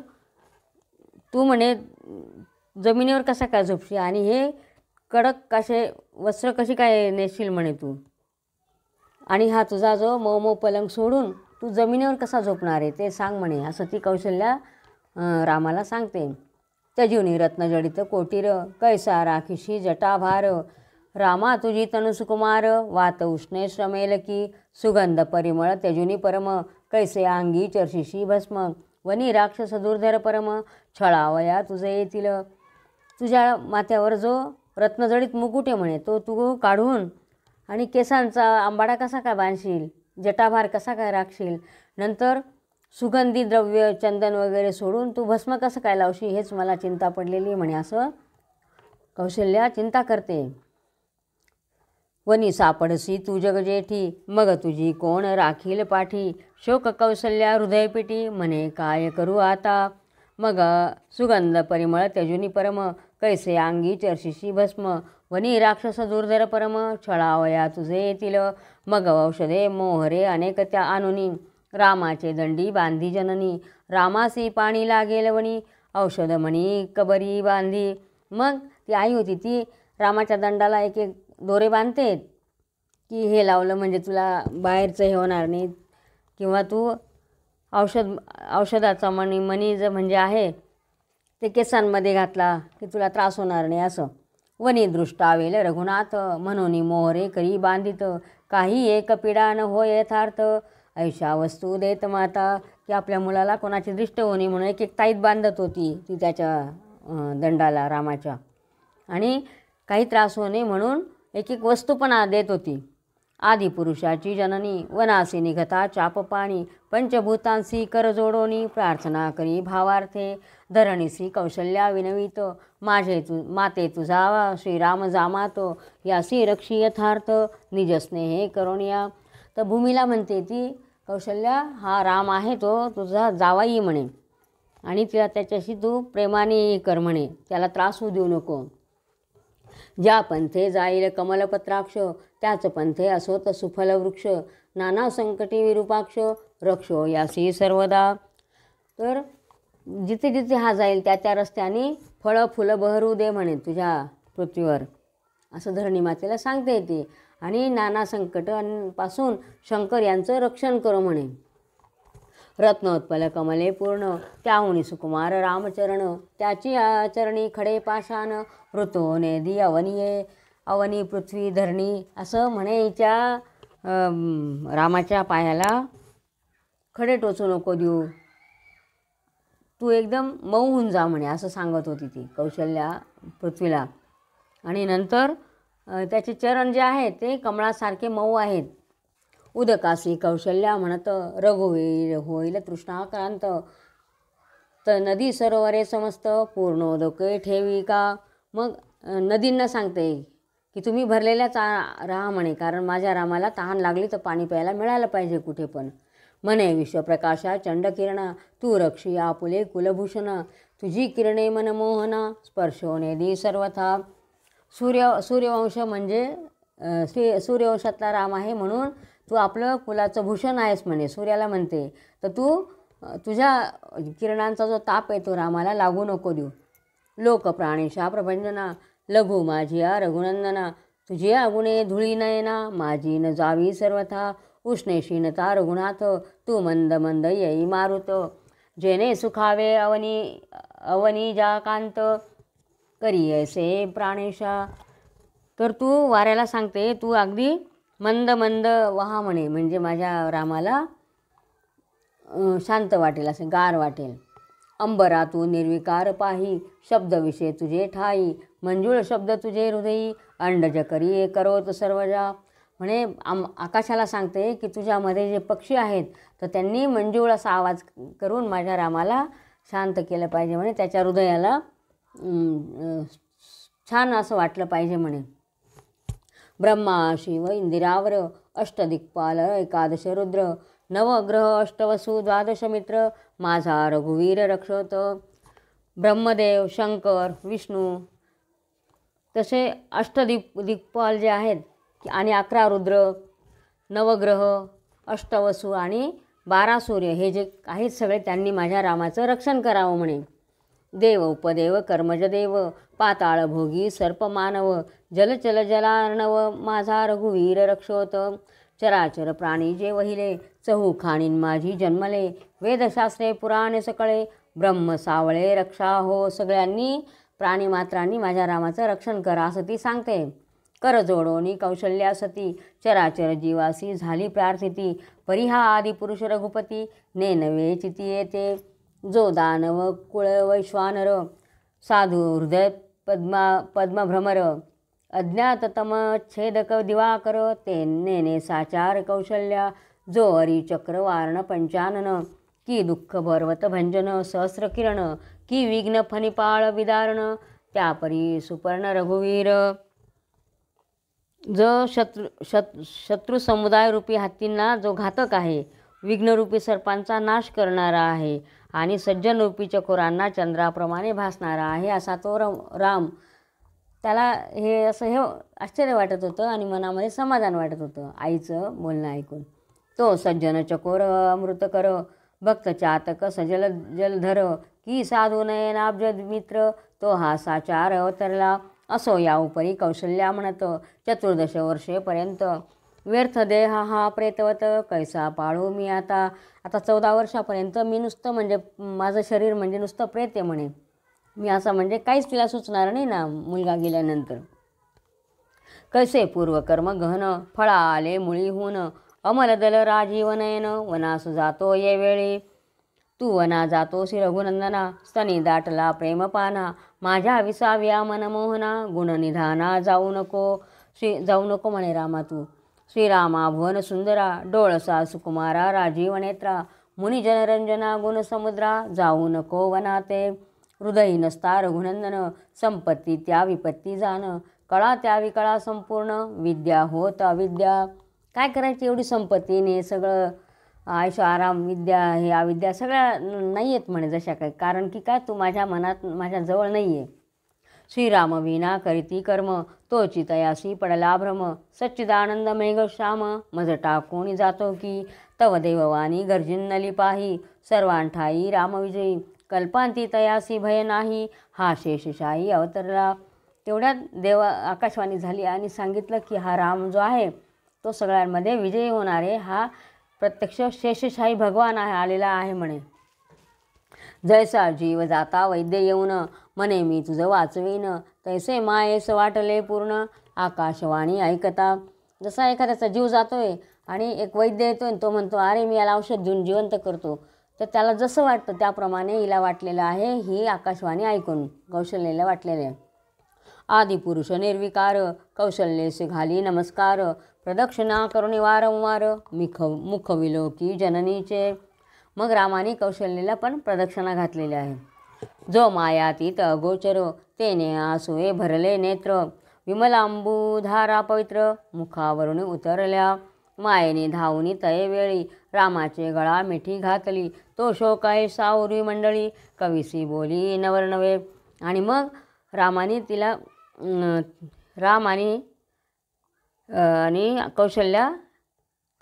Speaker 1: तू म्हणे जमिनीवर कसा काय झोपशी आणि हे कडक कसे वस्त्र कशी काय नेसशील म्हणे तू. आणि हा तुझा जो मऊ पलंग सोडून तू जमिनीवर कसा झोपणार आहे ते सांग म्हणे. असं ती कौशल्या रामाला सांगते. त्यजुनी रत्नजडित कोटीर कैसा राखीशी जटाभार. रामा तुझी तनुसुकुमार वात उष्णे श्रमेल की. सुगंध परिमळ त्यजुनी परम कैसे अंगी चर्शिशी भस्म. वनी राक्षस दुर्धर परम छळावया तुझे येतील. तुझ्या माथ्यावर जो रत्नजडित मुकुट आहे म्हणे तो तू काढून आणि केसांचा आंबाडा कसा काय बांधशील, जटाभार कसा काय राखशील, नंतर सुगंधी द्रव्य चंदन वगैरे सोडून तू भस्म कसं काय लावशी, हेच मला चिंता पडलेली म्हणे. असं कौशल्या चिंता करते. वनी सापडसी तू जगजेठी मग तुझी कोण राखील पाठी. शोक कौशल्या हृदयपिटी म्हणे काय करू आता. मग सुगंध परिमळ त्यजुनी परम कैसे अंगी चर्शिशी भस्म. वनी राक्षस दुर्धर परम छळावया तुझे येतील. मग औषधे मोहरे अनेक त्या आणुनी रामाचे दंडी बांधी जननी. रामासी पाणी लागेल वनी औषध म्हणी कबरी बांधी. मग ती आई होती ती रामाच्या दंडाला एक एक दोरे बांधते की हे लावलं म्हणजे तुला बाहेरचं हे होणार नाही, किंवा तू औषधाचा मणी म्हणजे आहे ते केसांमध्ये घातला की तुला त्रास होणार नाही. असं वनी दृष्टावेल रघुनाथ म्हणून मोहरे करी बांधित. काही एक पिडा न होय यथार्थ ऐशा वस्तू देत माता. की आपल्या मुलाला कोणाची दृष्ट होणे म्हणून एक एक ताईत बांधत होती ती त्याच्या दंडाला रामाच्या, आणि काही त्रास होणे म्हणून एक एक वस्तू पण देत होती. आदिपुरुषाची जननी वनासी निघता चाप पाणी. पंचभूतांसी कर जोडोनी प्रार्थना करी भावार्थे. धरणीसी कौशल्या विनवित माझे माते तुझा श्रीराम जामातो. यासी रक्षी यथार्थ निज स्नेहे करुणिया. तर भूमीला म्हणते ती कौशल्या हा राम आहे तो तुझा जावाई म्हणे, आणि तिला त्याच्याशी तू प्रेमाने कर म्हणे, त्याला त्रास होऊ देऊ नको. ज्या पंथे जाईल कमलपत्राक्ष त्याच पंथे असोत सुफल वृक्ष. नाना संकटी विरूपाक्ष रक्षो यासी सर्वदा. तर जिथे जिथे हा जाईल त्या त्या रस्त्याने फळं फुलं बहरू दे म्हणे तुझ्या पृथ्वीवर, असं धरणी मातेला सांगते येते. आणि नाना संकटांपासून शंकर यांचं रक्षण करो म्हणे. रत्नोत्पल कमले पूर्ण त्याहुनी सुकुमार रामचरण. त्याची चरणी खडे पाषाण ऋतो नेदी अवनीये. अवनी पृथ्वी धरणी असं म्हणे हिच्या रामाच्या पायाला खडे टोचू नको देऊ, तू एकदम मऊ होऊन जा म्हणे, असं सांगत होती ती कौशल्या पृथ्वीला. आणि नंतर त्याचे चरण जे आहेत ते कमळासारखे मऊ आहेत. उदकासी कौशल्या म्हणत रघुवीर होईल तृष्णाक्रांत. तर नदी सरोवरे समस्त पूर्णोदके ठेवी का. मग नदींना सांगते की तुम्ही भरलेल्याच राहा म्हणे, कारण माझ्या रामाला तहान लागली तर पाणी प्यायला मिळालं पाहिजे कुठे पण. म्हणे विश्वप्रकाशा चंडकिरणा तू रक्षी आपुले कुलभूषण. तुझी किरणे मनमोहना स्पर्शो नेदी सर्वथा. सूर्यवंश म्हणजे सूर्यवंशातला राम आहे म्हणून तू आपलं कुलाचं भूषण आहेस म्हणे, सूर्याला म्हणते. तर तू तुझ्या किरणांचा जो ताप आहे तो रामाला लागू नको देऊ. लोक प्राणीशा प्रभंजना लघु माझिया रघुनंदना. तुझी गुणे धुळी नयना माझी न जावी सर्वथा. उष्णेशीनता रघुनाथ तू मंद मंद येई मारुत. जेने सुखावे अवनी जा कांत करी ऐसे प्राणेशा. तर तू वाऱ्याला सांगते तू अगदी मंद मंद वहा म्हणे, म्हणजे माझ्या रामाला शांत वाटेल, असे गार वाटेल. अंबरा तू निर्विकार पाही शब्दविषय तुझे ठाई. मंजुळ शब्द तुझे हृदयी अंडज करी करोत सर्वजा. म्हणे आकाशाला सांगते की तुझ्यामध्ये जे पक्षी आहेत तर त्यांनी मंजुळ असा आवाज करून माझ्या रामाला शांत केलं पाहिजे म्हणे, त्याच्या हृदयाला छान असं वाटलं पाहिजे म्हणे. ब्रह्मा शिव इंदिरावर अष्टदिक्पाल एकादश रुद्र. नवग्रह अष्टवसु द्वादश मित्र माझा रघुवीर रक्षत. ब्रह्मदेव शंकर विष्णू तसे दिक्पाल जे आहेत आणि 11 रुद्र, नवग्रह, अष्टवसू आणि 12 सूर्य हे जे आहेत सगळे त्यांनी माझ्या रामाचं रक्षण करावं म्हणे. देव उपदेव कर्मज देव पाताळ भोगी सर्प मानव जलचल जलार्णव माझा रघुवीर रक्षोत. चराचर प्राणी जे वहिले चहू खाणीन माझी जन्मले. वेदशास्त्रे पुराणे सकळे ब्रह्म सावळे रक्षा हो. सगळ्यांनी प्राणीमात्रांनी माझ्या रामाचं रक्षण करा असं ती सांगते. कर जोडोनी कौशल्यासती चराचर जीवासी झाली प्रार्थिती. परिहा आदी पुरुष रघुपती नेनवे चिती येते. जो दानव कुळ वैश्वानर साधू हृदय पद्मभ्रमर अज्ञाततम छेदक दिवाकर ते नेने साचार कौशल्या. जो अरी चक्र वारण पंचानन की दुःख पर्वत भंजन सहस्र किरण की विघ्न फणिपाळ विदारण. त्यापरी सुपर्ण रघुवीर जो शत्रू समुदाय रूपी हत्तींना जो घातक आहे. विघ्नरूपी सर्पांचा नाश करणारा आहे आणि सज्जन रूपी चकोरांना चंद्राप्रमाणे भासणारा आहे असा तो राम. त्याला हे असं हे आश्चर्य वाटत होतं आणि मनामध्ये समाधान वाटत होतं आईचं बोलणं ऐकून. तो सज्जन चकोर अमृतकर भक्त चातक सजल जलधर की साधू नयनाब्ज मित्र. तो हा साचार अवतरला असो या उपरी कौशल्या म्हणत. 14 वर्षेपर्यंत व्यर्थ देह हा प्रेतवत कैसा पाळू मी आता. 14 वर्षापर्यंत मी नुसतं म्हणजे माझं शरीर म्हणजे नुसतं प्रेत आहे म्हणे. मी असं म्हणजे काहीच तिला सुचणार नाही ना मुलगा गेल्यानंतर. कैसे पूर्वकर्म गहन फळा आले मुळी होऊन. अमलदल राजीव नयन वनास जातो ये वेळी. तू वना जातोसी रघुनंदना स्तनी दाटला प्रेमपाना. माझ्या विसाव्या मनमोहना गुणनिधाना जाऊ नको म्हणे रामा तू. श्रीरामा भुवन सुंदरा डोळसा सुकुमारा राजीव नेत्रा. मुनी जनरंजना गुणसमुद्रा जाऊ नको वनाते. हृदयी नसता रघुनंदन संपत्ती त्या विपत्ती जाण. कळा त्या विकळा संपूर्ण विद्या होत अविद्या. काय करायची एवढी संपत्तीने सगळं आयुष्य आराम विद्या हे अविद्या सगळ्या नाही आहेत म्हणे जशा काय. कारण की काय तू माझ्या मनात माझ्याजवळ नाही आहे. श्रीराम विना करीती कर्म तोची तयासी पडला भ्रम. सच्चिदानंद मेघ श्याम मज टाकून जातो की. तव देववाणी गर्जिन्नली पाही सर्वांठाई रामविजयी. कल्पांती तयासी भय नाही हा शेषशाही अवतरला. तेवढ्यात आकाशवाणी झाली आणि सांगितलं की हा राम जो आहे तो सगळ्यांमध्ये विजयी होणारे हा प्रत्यक्ष शेषशाही भगवान आलेला आहे म्हणे. जैसा जीव जाता वैद्य येऊन म्हणे मी तुझं वाचवीन. तैसे मायेस वाटले पूर्ण आकाशवाणी ऐकता. जसा एखाद्याचा जीव जातोय आणि एक वैद्य येतोय तो म्हणतो अरे मी याला औषध देऊन जिवंत करतो. तर त्याला जसं वाटतं त्याप्रमाणे हिला वाटलेलं आहे. ही आकाशवाणी ऐकून कौशल्याला वाटलेले आहे. आदिपुरुष निर्विकार कौशल्येस घाली नमस्कार. प्रदक्षिणा करुणी वारंवार मुख विलोकी जननीचे. मग रामाने कौशल्याला पण प्रदक्षिणा घातलेल्या आहे. जो मायातीत अगोचर तेने आसुये भरले नेत्र. विमलांबुधारा पवित्र मुखावरून उतरल्या. मायेने धावून तये वेळी रामाचे गळा मिठी घातली. तो शोकाय सावरी मंडळी कविसी बोली नवरनवे. आणि मग रामाने तिला आणि कौशल्या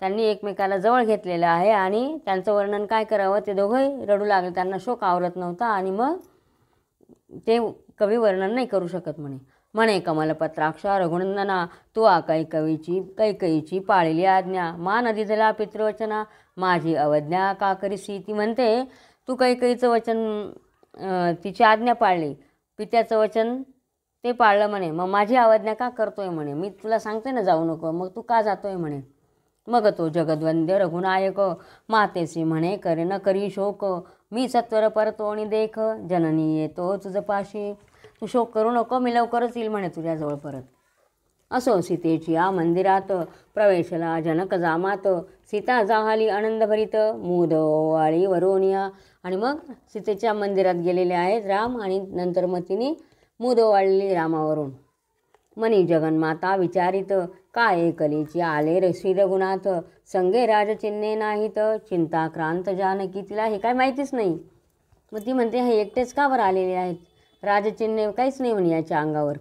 Speaker 1: त्यांनी एकमेकाला जवळ घेतलेलं आहे आणि त्यांचं वर्णन काय करावं ते दोघंही रडू लागले. त्यांना शोक आवरत नव्हता आणि मग ते कवी वर्णन नाही करू शकत म्हणे कमलपत्राक्ष रघुनंदना तू कैकईची पाळलेली आज्ञा. मान दिदला पितृवचना माझी अवज्ञा का करीसी. ती म्हणते तू कैकईचं वचन तिची आज्ञा पाळली पित्याचं वचन ते पाळलं म्हणे. मग माझी अवज्ञा का करतोय म्हणे. मी तुला सांगते ना जाऊ नको मग तू का जातोय म्हणे. मग तो जगद्वंद्य रघुनायक मातेसी म्हणे करे न करी शोक. मी सत्वर परतोणी देख जननी येतो तुझ पाशी. तू शोक करू नको मी लवकरच येईल म्हणे तुझ्याजवळ परत. असो सीतेची या मंदिरात प्रवेशला जनक जामात. सीता जाहाली आनंदभरित मूद ओवाळी वरोनिया. आणि मग सीतेच्या मंदिरात गेलेले आहेत राम आणि नंतर मग तिने मूद ओवाळली रामावरून. मनी जगन्माता विचारित काय कलीची आले श्री रघुनाथ. संगे राजचिन्हे नाहीत चिंताक्रांत जानकी. तिला हे काय माहितीच नाही. मग ती म्हणते हे एकटेच का बरं आलेले आहेत. राजचिन्हे काहीच नाही म्हणे याच्या अंगावर.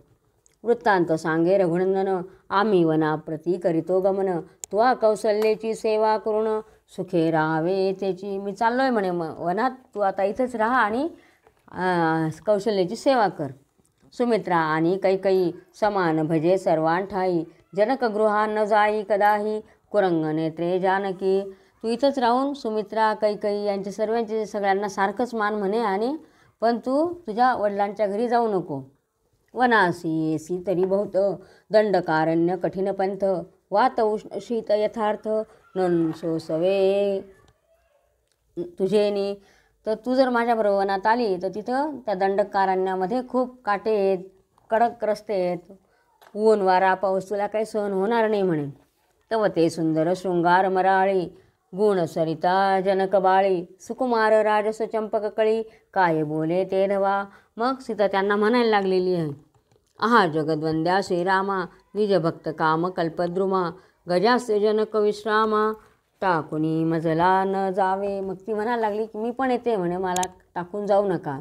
Speaker 1: वृत्तांत सांगे रघुनंदन, आम्ही वनाप्रती करीतो गमन, त्वा कौशल्याची सेवा करून सुखे राहावे त्याची. मी चाललोय म्हणे वनात, तू आता इथंच राहा आणि कौशल्याची सेवा कर. सुमित्रा आणि कैकई समान भजे सर्वांठाई, जनकगृहा न जाई कदाही, कुरंग नेत्रे जानकी. तू इथंच राहून सुमित्रा कैकई यांचे सर्वांचे सगळ्यांना सारखंच मान म्हणे, आणि पण तू तुझ्या वडिलांच्या घरी जाऊ नको. वनासी येसी तरी बहुत, दंडकारण्य कठीण पंथ, वात उष्ण शीत यथार्थ, न सोसवे तुझेनी. तर तू जर माझ्याबरोबर वनात आली तर तिथं त्या दंडकारण्यामध्ये खूप काटे आहेत, कडक रस्ते आहेत, ऊन वारा पाऊस तुला काही सहन होणार नाही म्हणे. तव ते सुंदर शृंगार मराळी, गुण सरिता जनक बाळी, सुकुमार राजस चंपक कळी, काय बोले ते धवा. मग सीता त्यांना म्हणायला लागलेली आहे, आहा जगद्वंद्या श्रीरामा, निज भक्त काम कल्पद्रुमा, गजास्य जनक विश्रामा, टाकुनी मजला न जावे. मग ती म्हणायला लागली की मी पण येते म्हणे, मला टाकून जाऊ नका.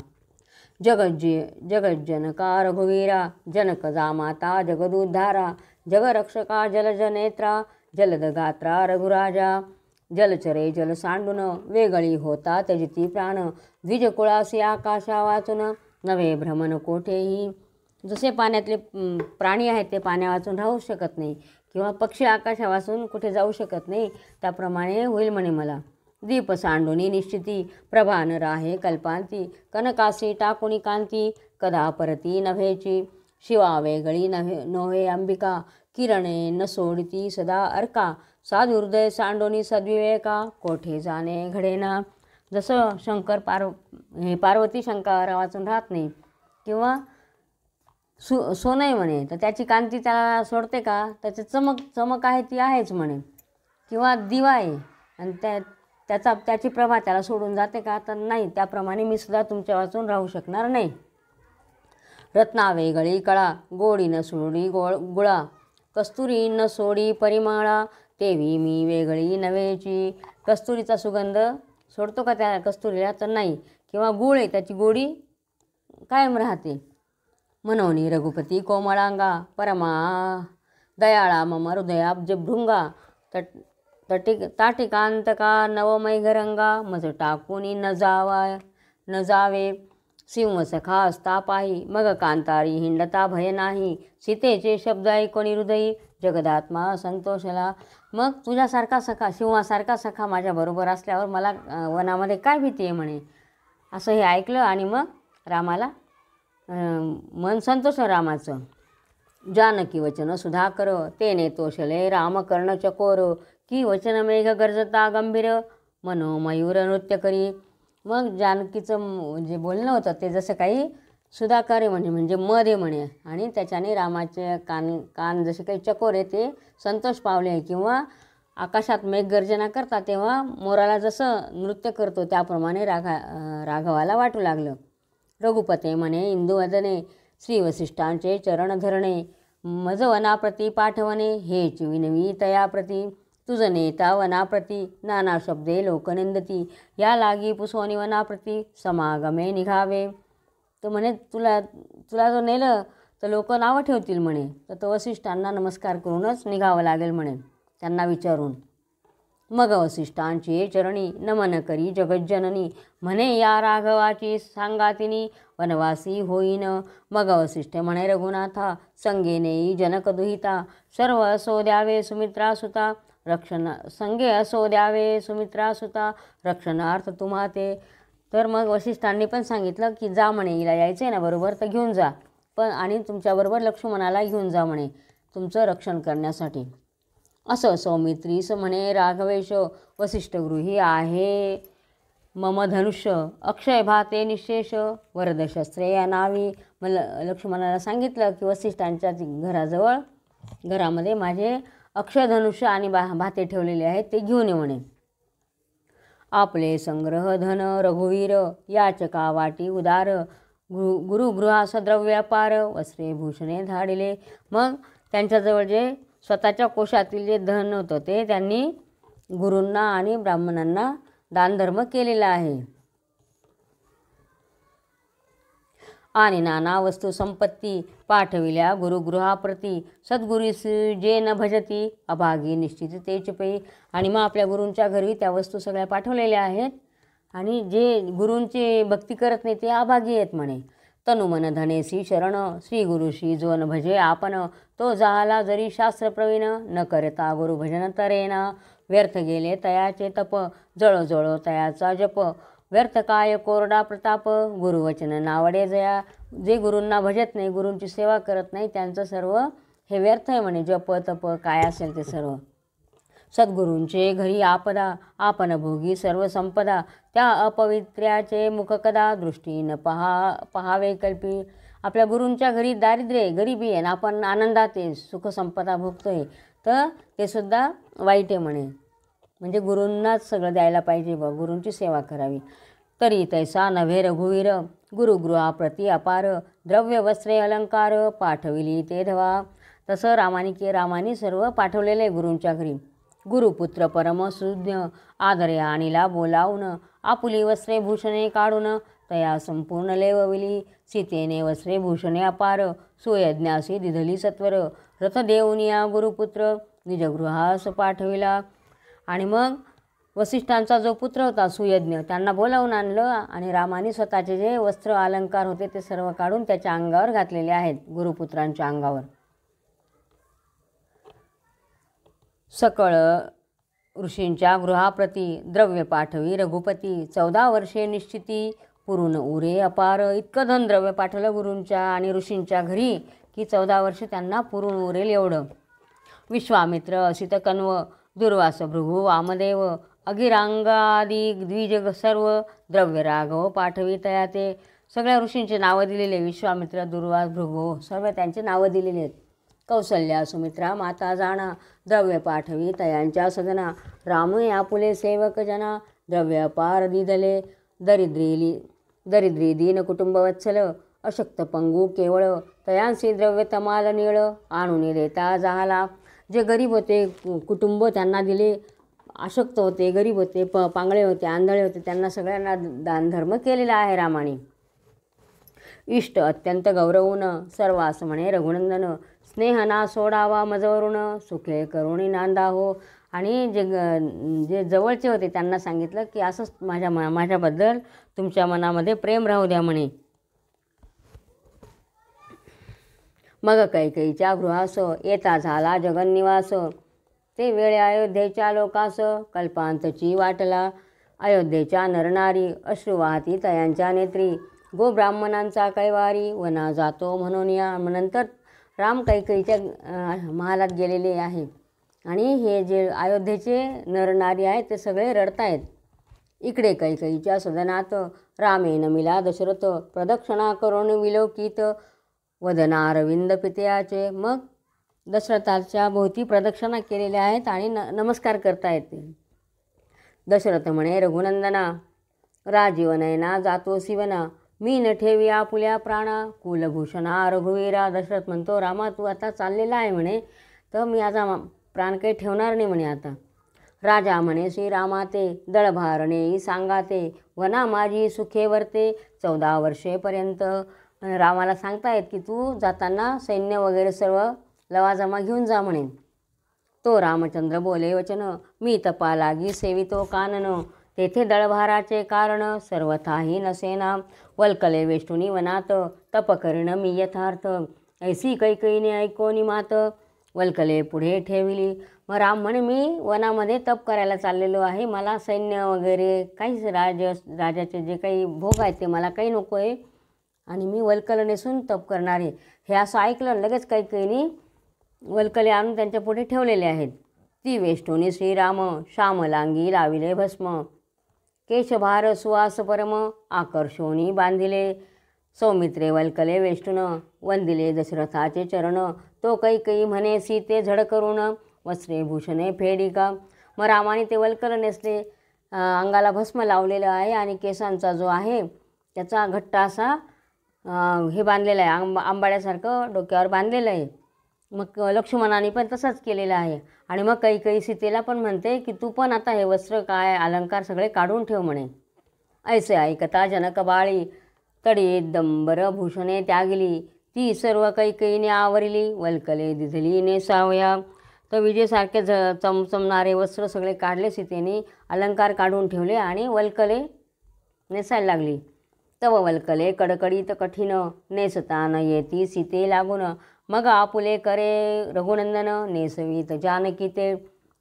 Speaker 1: जगज्जनका रघुवीरा, जनक जामाता जगदुद्धारा, जगरक्षका जलजनेत्रा, जलदगात्रा रघुराजा, जलचरे जल सांडून, वेगळी होता त्यजिती प्राण, द्विजकुळासी आकाशा वाचून, नवे भ्रमण कोठेही. जसे पाण्यातले प्राणी आहेत ते पाण्या वाचून राहू शकत नाही, किंवा पक्षी आकाशा वाचून कुठे जाऊ शकत नाही, त्याप्रमाणे होईल म्हणे मला. दीप सांडुनी निश्चिती, प्रभान राहे कल्पांती, कनकासी टाकुनी कांती, कदा परती नभेची. शिवा वेगळी नव्हे अंबिका, किरणे न सोडती सदा अर्का, साधुहृदय सांडोनी सद्विवेका, कोठे जाणे घडेना. जसं शंकर पार्वती शंकर वाचून राहत नाही, किंवा सोनं आहे म्हणे तर त्याची कांती त्याला सोडते का, त्याची चमक आहे ती आहेच म्हणे. किंवा दिवा आहे आणि त्याची प्रभा त्याला सोडून जाते का, तर नाही. त्याप्रमाणे मी सुद्धा तुमच्या वाचून राहू शकणार नाही. रत्ना वेगळी कळा, गोडी न सोडी गुळा, कस्तुरी न सोडी परिमळा, तेवी मी वेगळी नव्हेची. कस्तुरीचा सुगंध सोडतो का त्या कस्तुरीला, तर नाही. किंवा गुळ आहे त्याची गोडी कायम राहते. मनोनी रघुपती कोमळांगा, परमा दयाळा मम हृदयाब्ज भृंगा, ताटिकांतका नवमैघरंगा, मज टाकुनी न जावे. सिंह सखा असता पाही, मग कांतारी हिंडता भय नाही, सीतेचे शब्द ऐकोनी हृदयी, जगदात्मा संतोषला. मग तुझ्यासारखा सखा, सिंहासारखा सखा माझ्याबरोबर असल्यावर मला वनामध्ये काय भीती आहे म्हणे. असं हे ऐकलं आणि मग रामाला मन संतोष रामाचं. जानकी वचन सुधाकर, तेने तोषले राम कर्ण चकोर, की वचन मेघ गरजता गंभीर, मनो मयूर नृत्य करी. मग जानकीचं जे बोलणं होतं ते जसं काही सुधाकर आहे म्हणजे मध आहे म्हणे, आणि त्याच्याने रामाचे कान जसे काही चकोर आहे ते संतोष पावले आहे. किंवा आकाशात मेघगर्जना करतात तेव्हा मोराला जसं नृत्य करतो त्याप्रमाणे राघवाला वाटू लागलं. रघुपते म्हणे इंदुवदने, श्री वसिष्ठांचे चरण धरणे, मज वनाप्रती पाठवणे, हेच विनवी तयाप्रती. तुझ नेता वनाप्रती, नाना शब्दे लोकनिंदती, या लागी पुसोनी वनाप्रती, समागमे निघावे. तो म्हणे तुला जो नेलं तर लोक नावं ठेवतील म्हणे, तर तो वसिष्ठांना नमस्कार करूनच निघावं लागेल म्हणे, त्यांना विचारून. मग वसिष्ठांची चरणी नमन करी जगज्जननी, म्हणे या राघवाची सांगातिनी, वनवासी होईन. मग वसिष्ठ म्हणे रघुनाथा, संगे नेई जनक दुहिता, सर्व असो द्यावे सुमित्रा सुता, संगे असो द्यावे सुमित्रा सुता, रक्षणार्थ तुम्हा ते. तर मग वसिष्ठांनी पण सांगितलं की जा म्हणे, हिला यायचं आहे ना बरोबर तर घेऊन जा, पण आणि तुमच्याबरोबर लक्ष्मणाला घेऊन जा म्हणे तुमचं रक्षण करण्यासाठी. असं सौमित्रीस म्हणे राघवेश, वसिष्ठ गृही आहे मम धनुष्य, अक्षय भाते निशेष, वरद शस्त्रे या नावी. मला लक्ष्मणाला सांगितलं की वसिष्ठांच्या घरामध्ये माझे अक्षय धनुष्य आणि भाते ठेवलेले आहेत, ते घेऊन ये म्हणे. आपले संग्रह धन रघुवीर, याचका वाटी उदार, गुरुगृहास द्रव्यापार, वस्त्रे भूषणे धाडिले. मग त्यांच्याजवळ जे स्वतःच्या कोशातील जे धन होतं ते त्यांनी गुरूंना आणि ब्राह्मणांना दानधर्म केलेला आहे. आणि नाना वस्तू संपत्ती पाठविल्या गुरुगृहाप्रती सद्गुरीस जे न भजती अभागी निश्चित तेच पै. आणि मग आपल्या गुरूंच्या घरी त्या वस्तू सगळ्या पाठवलेल्या आहेत आणि जे गुरूंची भक्ती करत नाही ते अभागी आहेत म्हणे. तनु मन धनेसी शरण श्री गुरुशी जो न भजे आपण तो झाला जरी शास्त्र प्रवीण न करता गुरु भजन तरेना. व्यर्थ गेले तयाचे तप जळो तयाचा जप व्यर्थ काय कोरडा प्रताप गुरुवचन नावडे जया. जे गुरूंना भजत नाही गुरूंची सेवा करत नाही त्यांचं सर्व हे व्यर्थ आहे म्हणे. जप तप काय असेल ते सर्व. सद्गुरूंचे घरी आपदा आपण भोगी सर्व संपदा त्या अपवित्र्याचे मुख कदा दृष्टी न पहावे कल्पी. आपल्या गुरूंच्या घरी दारिद्र्य गरिबी आहे आणि आपण आनंदात आहे सुख संपदा भोगतोय तर ते सुद्धा वाईट आहे म्हणे. म्हणजे गुरूंनाच सगळं द्यायला पाहिजे बा गुरूंची सेवा करावी. तरी तैसा नव्हे रघुवीर गुरुगृहाप्रती अपार द्रव्य वस्त्रे अलंकार पाठविली ते धवा. तसं रामानी सर्व पाठवलेलं आहे गुरूंच्या घरी. गुरुपुत्र परम सुज्ञ आदरे आणिला बोलावून आपुली वस्त्रे भूषणे काढून तया संपूर्ण लेवविली. सीतेने वस्त्रे भूषणे अपार सुयज्ञासी दिधली सत्वर रथ देऊनिया गुरुपुत्र निजगृहास पाठविला. आणि मग वसिष्ठांचा जो पुत्र होता सुयज्ञ त्यांना बोलावून आणलं आणि रामाने स्वतःचे जे वस्त्र अलंकार होते ते सर्व काढून त्याच्या अंगावर घातलेले आहेत गुरुपुत्रांच्या अंगावर. सकळ ऋषींच्या गृहाप्रती द्रव्य पाठवी रघुपती 14 वर्षे निश्चिती पुरून उरे अपार. इतकं धन द्रव्य पाठवलं गुरूंच्या आणि ऋषींच्या घरी की 14 वर्ष त्यांना पुरून उरेल एवढं. विश्वामित्र असितकण्व दुर्वास भृगु वामदेव अगिरांगादी द्विज सर्व द्रव्य राघव पाठवी तया ते. सगळ्या ऋषींचे नावं दिलेले विश्वामित्र दुर्वास भृगु सर्व त्यांचे नावं दिलेले आहेत. कौसल्या सुमित्रा माता जाणा द्रव्य पाठवी तयांच्या सदना रामे आपुले सेवक जना द्रव्य अपार दिदले दरिद्री दीन कुटुंब वत्सल अशक्त पंगू केवळ तयांसी द्रव्य तमाल निळ आणून देता झाला. जे गरीब होते कुटुंब त्यांना दिले अशक्त होते गरीब होते पांगळे होते आंधळे होते त्यांना सगळ्यांना दानधर्म केलेला आहे रामाने. इष्ट अत्यंत गौरवून सर्वास म्हणे रघुनंदन स्नेहना सोडावा मजवरून सुखे करुणी नांदा हो. आणि जे जवळचे होते त्यांना सांगितलं की असंच माझ्याबद्दल तुमच्या मनामध्ये प्रेम राहू द्या म्हणे. मग कैकेयीच्या गृहास येता झाला जगन्निवास ते वेळे अयोध्येच्या लोकास कल्पांतची वाटला. अयोध्येच्या नरनारी अश्रू वाहती तयांच्या नेत्री गोब्राह्मणांचा कैवारी वना जातो म्हणून या. नंतर राम कैकेयीच्या महालात गेलेले आहे आणि हे जे अयोध्येचे नरनारी आहेत ते सगळे रडतायत. इकडे कैकेयीच्या सदनात रामेन मिला दशरथ प्रदक्षिणा करून विलोकित वदना अरविंद पित्याचे. मग दशरथाच्या भोवती प्रदक्षिणा केलेल्या आहेत आणि नमस्कार करतायत ते. दशरथ म्हणे रघुनंदना राजीवनयना जातो शिवना मी न ठेवी आपुल्या प्राणा कुलभूषणा रघुवीरा. दशरथ म्हणतो रामा तू आता चाललेला आहे म्हणे तर मी आता प्राण काही ठेवणार नाही म्हणे आता. राजा म्हणे श्रीरामा ते दळभारणे सांगाते वना माझी सुखे वर्ते 14 वर्षेपर्यंत. रामाला सांगतायत की तू जाताना सैन्य वगैरे सर्व लवाजमा घेऊन जा म्हणे. तो रामचंद्र बोले वचन मी तपा लागी सेवितो कानन तेथे दळभाराचे कारण सर्वथाही नसेना. वल्कले वेष्टुनी वनात तप करीण मी यथार्थ ऐसी कैकेयीने ऐकोनी मात. वल्कले पुढे ठेविली. मग राम म्हणे मी वनामध्ये तप करायला चाललेलो आहे मला सैन्य वगैरे काहीच राजाचे जे काही भोग आहेत ते मला काही नको आहे आणि मी वल्कल नेसून तप करणार आहे. हे असं ऐकलं लगेच कैकेयीने वल्कले आणून त्यांच्या पुढे ठेवलेले आहेत. ती वेष्टुनी श्रीराम श्यामलांगी लाविले भस्म केशभार सुवास परम आकर्षोनी बांधिले. सौमित्रे वल्कले वेष्टुन वंदिले दशरथाचे चरण तो कैकेयी म्हणे सीते झड करून वस्त्रे भूषणे फेडिका. मग रामाने ते वल्कल नेसले अंगाला भस्म लावलेलं आहे आणि केसांचा जो आहे त्याचा घट्टा असा हे बांधलेलं आहे आंबाड्यासारखं डोक्यावर बांधलेलं आहे. मग लक्ष्मणाने पण तसंच केलेलं आहे. आणि मग कैकेयी सीतेला पण म्हणते की तू पण आता हे वस्त्र काय अलंकार सगळे काढून ठेव म्हणे. ऐसे ऐकता जनक बाळी तडी दंबर भूषणे त्यागली ती सर्व कैकेयीने आवरली, वल्कले दिधली नेसावया. तर विजेसारखे चमचमणारे वस्त्र सगळे काढले सीतेने, अलंकार काढून ठेवले आणि वल्कले नेसायला लागली. तव वल्कले कडकडीत कठीण, नेसता न येती सीते लागून. मग आपुले करे रघुनंदन, नेसवीत जानकी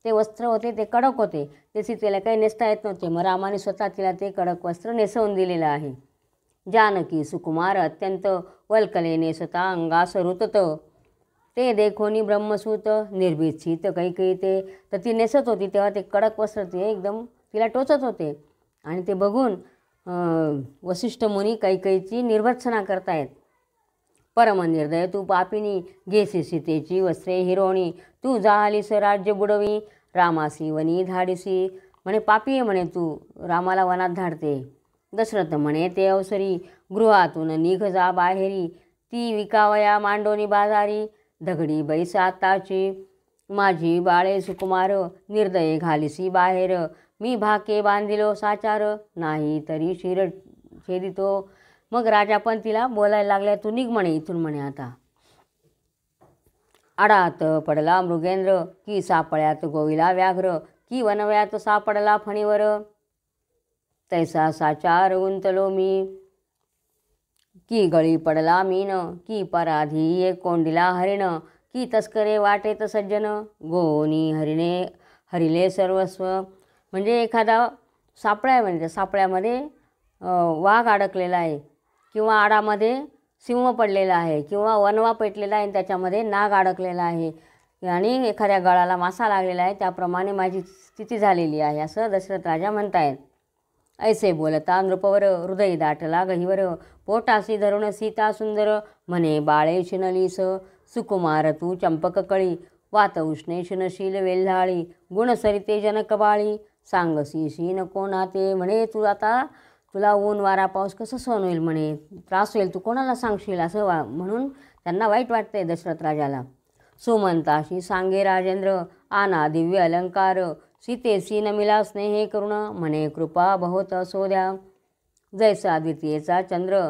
Speaker 1: ते वस्त्र होते ते कडक होते, ते सीतेला काही नेसता येत नव्हते. मग रामाने स्वतः तिला ते कडक वस्त्र नेसवून दिलेलं आहे. जानकी सुकुमार अत्यंत, वल्कले नेसता अंगास रुतत. ते देखोनी ब्रह्मसूत, निर्भीत कैकेयी ते. तर ती नेसत होती तेव्हा ते कडक वस्त्र ते एकदम तिला टोचत होते. आणि ते बघून वसिष्ठ मुनी कैकेयीची निर्भत्सना करतायत. परम निर्दय तू पापिनी, घेसी सीतेची वस्त्रे हिरोणी. तू जाहालीस राज्य बुडवी, रामासी वनी धाडिसी. म्हणे पापी आहे म्हणे तू, रामाला वनात धाडते. दशरथ म्हणे ते अवसरी, गृहातून निघ जा बाहेरी. ती विकावया मांडोनी बाजारी, दगडी बैस आताची. माझी बाळे सुकुमार, निर्दय घालिसी बाहेर. मी भाके बांधिलो साचार, नाही तरी शिर छेदितो. मग राजा पण तिला बोलायला लागल्या, तू निघ म्हणे इथून म्हणे आता. आडात पडला मृगेंद्र, की सापळ्यात गोविला व्याघ्र. की वनव्यात सापडला फणीवर, तैसा साचार गुंतलो मी. की गळी पडला मीन, की पराधी एक कोंडिला हरिण. की तस्करे वाटेत सज्जन, गोनी हरिले सर्वस्व. म्हणजे एखादा सापळा आहे, म्हणजे सापळ्यामध्ये वाघ अडकलेला आहे, किंवा आडामध्ये सिंह पडलेला आहे, किंवा वनवा पेटलेला आहे आणि त्याच्यामध्ये नाग अडकलेला आहे, आणि एखाद्या गळाला मासा लागलेला आहे, त्याप्रमाणे माझी स्थिती झालेली आहे असं दशरथ राजा म्हणतायत. ऐसे बोलता नृपवर, हृदय दाटला गहिवर. पोटासी धरुण सीता सुंदर, म्हणे बाळे शिनलीस. सुकुमार तू चंपक कळी, वात उष्णे शिनशील वेल्हाळी. गुण सरिते जनक बाळी, सांगसी शीन कोणाते. म्हणे तू आता तुला ऊन वारा पाऊस कसं सहन होईल म्हणे, त्रास होईल, तू कोणाला सांगशील असं म्हणून त्यांना वाईट वाटते दशरथ राजाला. सुमंताशी सांगे राजेंद्र, आना दिव्य अलंकार. सीतेसी नमिला स्नेहे करुण, म्हणे कृपा बहुत असोद्या. जैसा द्वितीयेचा चंद्र,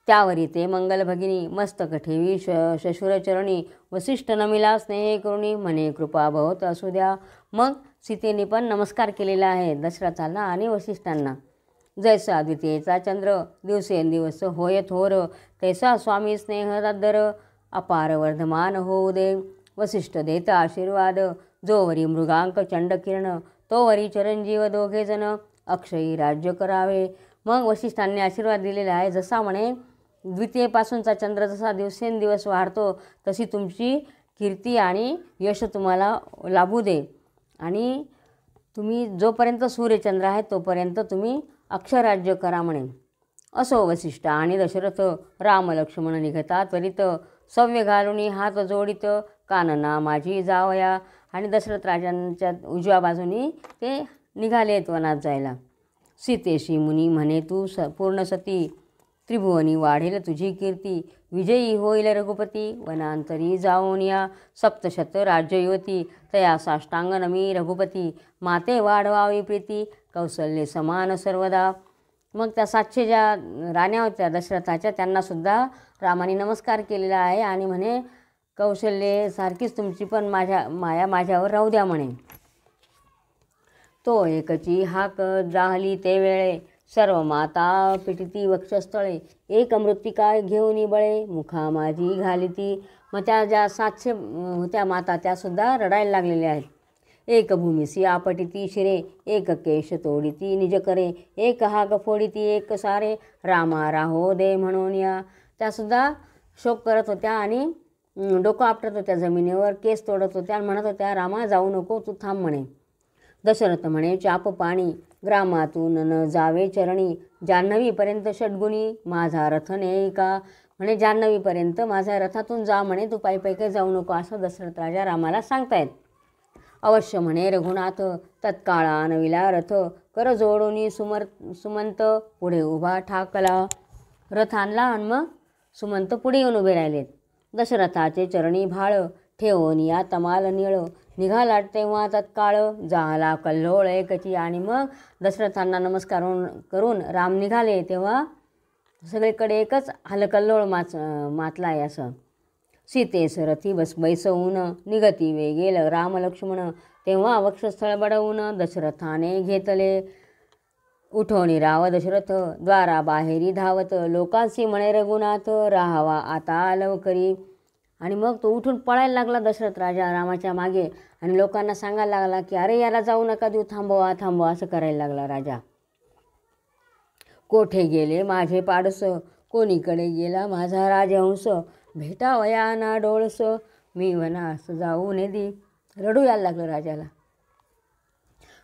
Speaker 1: त्यावरी ते मंगल भगिनी. मस्तक ठेवी शशुरचरणी, वसिष्ठ नमिला स्नेहे करुणी. म्हणे कृपा बहुत असू द्या. मग सीतेने पण नमस्कार केलेला आहे दशरथाला आणि वसिष्ठांना. जैसा द्वितीयेचा चंद्र, दिवसेंदिवस होय थोर. तैसा स्वामी स्नेह दर, अपार वर्धमान होऊ दे. वसिष्ठ देत आशीर्वाद, जोवरी मृगांक चंडकिरण. तोवरी चिरंजीव दोघे जण, अक्षयी राज्य करावे. मग वसिष्ठांनी आशीर्वाद दिलेला आहे, जसा म्हणे द्वितीयेपासूनचा चंद्र जसा दिवसेंदिवस वाढतो, तशी तुमची कीर्ती आणि यश तुम्हाला लाभू दे. आणि तुम्ही जोपर्यंत सूर्यचंद्र आहे तोपर्यंत तुम्ही अक्षराज्य करा म्हणे. असो वसिष्ठ आणि दशरथ, राम लक्ष्मण निघता त्वरित. सव्य घालून हात जोडित, कानना माझी जावया. आणि दशरथ राजांच्या उजव्या बाजूनी ते निघालेत वनात जायला. सीतेशी मुनी म्हणे तू पूर्ण सती, त्रिभुवनी वाढेल तुझी कीर्ती. विजयी होईल रघुपती, वनांतरी जाऊन या. सप्तशत राज्ययुवती, तया साष्टांग नमी रघुपती. माते वाढवावी प्रीती, कौशल्ये समान सर्वदा. मग त्या 700 ज्या राण्या होत्या दशरथाच्या, त्यांनासुद्धा रामाने नमस्कार केलेला आहे आणि म्हणे कौशल्ये सारखीच तुमची पण माया माझ्यावर राहू द्या म्हणे. तो एकची हाक जाहली ते वेळे, सर्व माता पिटिती वक्षस्थळे. एक मृत्तिका घेऊनी बळे, मुखा माझी घालिती. मग त्या ज्या 700 होत्या माता त्यासुद्धा रडायला लागलेल्या आहेत. एक भूमिसी आपटिती शिरे, एक केश तोडिती निज करे. एक हाक फोडिती एक सारे, रामा राहो दे म्हणून या. त्यासुद्धा शोक करत होत्या आणि डोकं आपटत होत्या जमिनीवर, केस तोडत होत्या आणि म्हणत होत्या रामा जाऊ नको, तू थांब म्हणे. दशरथ म्हणे चाप पाणी, ग्रामातून न जावे चरणी. जान्हवीपर्यंत षड्गुणी, माझा रथ नेई का. म्हणे जान्हवीपर्यंत माझ्या रथातून जा म्हणे, तू पायी काही जाऊ नको असं दशरथ राजा रामाला सांगतायत. अवश्य म्हणे रघुनाथ, तत्काळ आणविला रथ. कर जोडोनी सुमंत, पुढे उभा ठाकला. रथ आणला आणि मग सुमंत पुढे येऊन उभे राहिलेत. दशरथाचे चरणी भाळ, ठेवून या तमाल निळ. निघाला तेव्हा तत्काळ, झाला कल्लोळ एकची. आणि मग दशरथांना नमस्कार करून राम निघाले तेव्हा सगळीकडे एकच हलकल्लोळ माचला आहे असं. सीतेस रथी बैसवून निगती वेगेल राम लक्ष्मण, तेव्हा वक्षस्थळ बडवून दशरथाने घेतले. उठोनी राव दशरथ द्वारा बाहेरी धावत, लोकांसी म्हणे रघुनाथ राहावा आता लवकरी. आणि मग तो उठून पळायला लागला दशरथ राजा रामाच्या मागे आणि लोकांना सांगायला लागला की अरे याला जाऊ नका देऊ, थांबवा थांबवा असं करायला लागला राजा. कोठे गेले माझे पाडस, कोणीकडे गेला माझा राजहंस, भेटावया ना डोळस, मी वनास जाऊ नेदी. रडू यायला लागलं राजाला.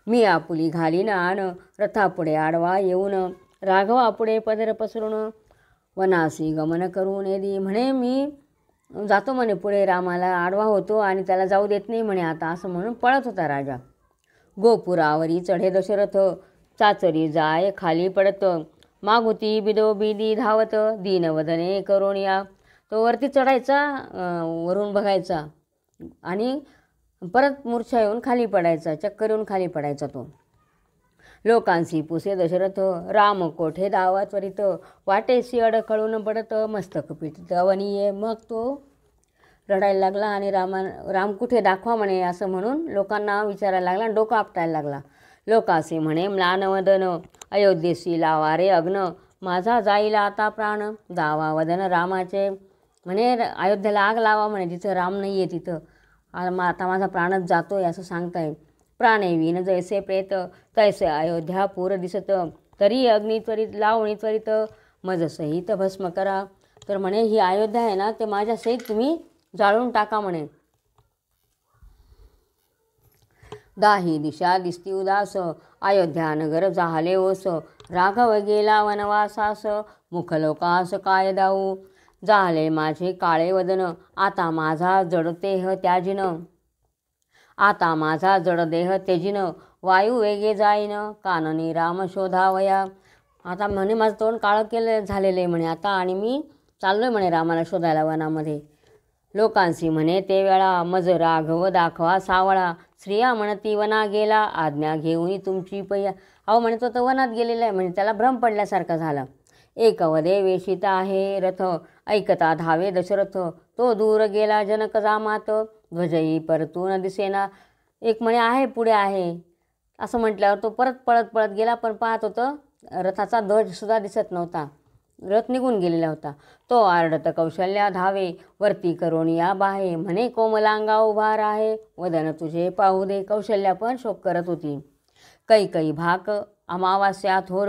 Speaker 1: मी आपुली घालीन आण, रथापुढे आडवा येऊन, राघवापुढे पदर पसरून, वनासी गमन करून नेदी. म्हणे मी जातो म्हणे पुढे, रामाला आडवा होतो आणि त्याला जाऊ देत नाही म्हणे आता, असं म्हणून पळत होता राजा. गोपुरावरी चढे दशरथ, चाचरी जाय खाली पडत, मागुती बिदोबिदी धावत, दीनवदने करोनिया. तो वरती चढायचा, वरून बघायचा आणि परत मूर्छा येऊन खाली पडायचा, चक्कर येऊन खाली पडायचा तो. लोकांसी पुसे दशरथ, राम कोठे धावा त्वरित, वाटेसी अडखळून पडत, मस्तक पिटित अवनीये. मग तो रडायला लागला आणि राम कुठे दाखवा म्हणे असं म्हणून लोकांना विचारायला लागला आणि डोकं आपटायला लागला. लोकांसी म्हणे म्लानवदन, अयोध्येसी लावा रे अग्न, माझा जाईला आता प्राण, दावा वदन रामाचे. म्हणे अयोध्येला आग लावा म्हणे, जिथं राम नाही आहे तिथं आता माझा प्राणच जातोय असं सांगताय. प्राणे विन जैसे प्रेत, तैसे अयोध्या पूर दिसत, तरी अग्नी त्वरित लावणी त्वरित, मज सहित भस्म करा. तर म्हणे ही अयोध्या आहे ना, ते माझ्या सहित तुम्ही जाळून टाका म्हणे. दाही दिशा दिसती उदास, अयोध्या नगर जाहले ओस, राघव गेला वनवासास, मुखलोकास काय दाऊ. जाहले माझे काळे वदन, आता माझा जडदेह त्याजिन, आता माझा जडदेह तेजिन, वायू वेगे जाईन, काननी राम शोधावया. आता म्हणे माझं तोंड काळं झालेलं आहे म्हणे आता, आणि मी चाललोय म्हणे रामाला शोधायला वनामध्ये. लोकांसी म्हणे ते वेळा, मज राघव दाखवा सावळा, स्त्रिया म्हणती वना गेला, आज्ञा घेऊन तुमची पैया. अहो म्हणे तो तर वनात गेलेला आहे म्हणे, त्याला भ्रम पडल्यासारखा झाला. एक वदे वेशिता आहे रथ, ऐकता धावे दशरथ, तो दूर गेला जनक जामात, ध्वजई परतून दिसेना. एक म्हणे आहे पुढे आहे असं म्हटल्यावर तो परत पळत पळत गेला, पण पाहत होतं रथाचा ध्वजसुद्धा दिसत नव्हता, रथ निघून गेलेला होता. तो आरडत कौशल्या धावे, वरती करोनिया बाहे, म्हणे कोमलांगा उभा राहे, वदन तुझे पाहू दे. कौशल्या पण शोक करत होती. कैकई भाक अमावास्या थोर,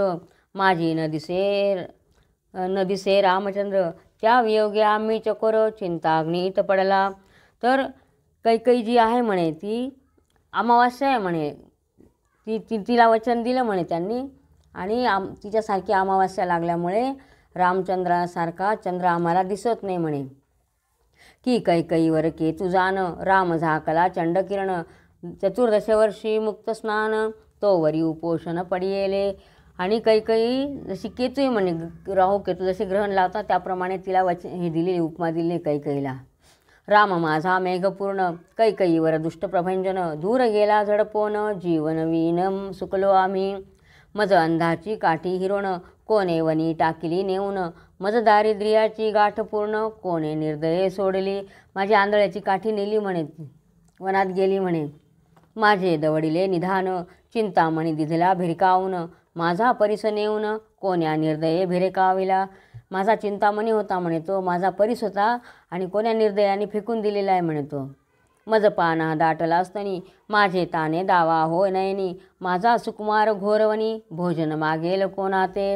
Speaker 1: माझी न दिसे रामचंद्र, त्या वियोगे आम्ही चकोर, चिंताग्नीत पडला. तर कैकई जी आहे म्हणे ती अमावास्या आहे म्हणे, तिला वचन दिलं म्हणे त्यांनी, आणि तिच्यासारखी अमावास्या लागल्यामुळे रामचंद्रासारखा चंद्र आम्हाला दिसत नाही म्हणे. की कैकईवर केतू जान, राम झाकला चंडकिरण, चतुर्दश वर्षी मुक्त स्नान, तो वरी उपोषण पडियेले. आणि कैकई जशी केतू आहे म्हणे, राहू केतू जसे ग्रहण लावतात त्याप्रमाणे तिला हे दिलेली उपमा दिली कैकईला. राम माझा मेघपूर्ण, कैकईवर दुष्ट प्रभंजन, दूर गेला झडपोन, जीवन वीन सुकलो आम्ही. मज अंधाची काठी हिरोण, कोणे वनी टाकिली नेऊन, मज दारिद्र्याची गाठ पूर्ण, कोणे निर्दये सोडली. माझी आंधळ्याची काठी नेली म्हणे, वनात गेली म्हणे. माझे दवडिले निधान, चिंतामणी दिधला भिरकावून, माझा परिस नेऊन, कोण्या निर्दये भिरकाविला. माझा चिंतामणी होता म्हणे तो, माझा परिस होता आणि कोण्या निर्दयाने फेकून दिलेला आहे म्हणे तो. मज पाना दाटला असतनी, माझे ताने दावा हो नयनी, माझा सुकुमार घोरवणी, भोजन मागेल कोणा ते.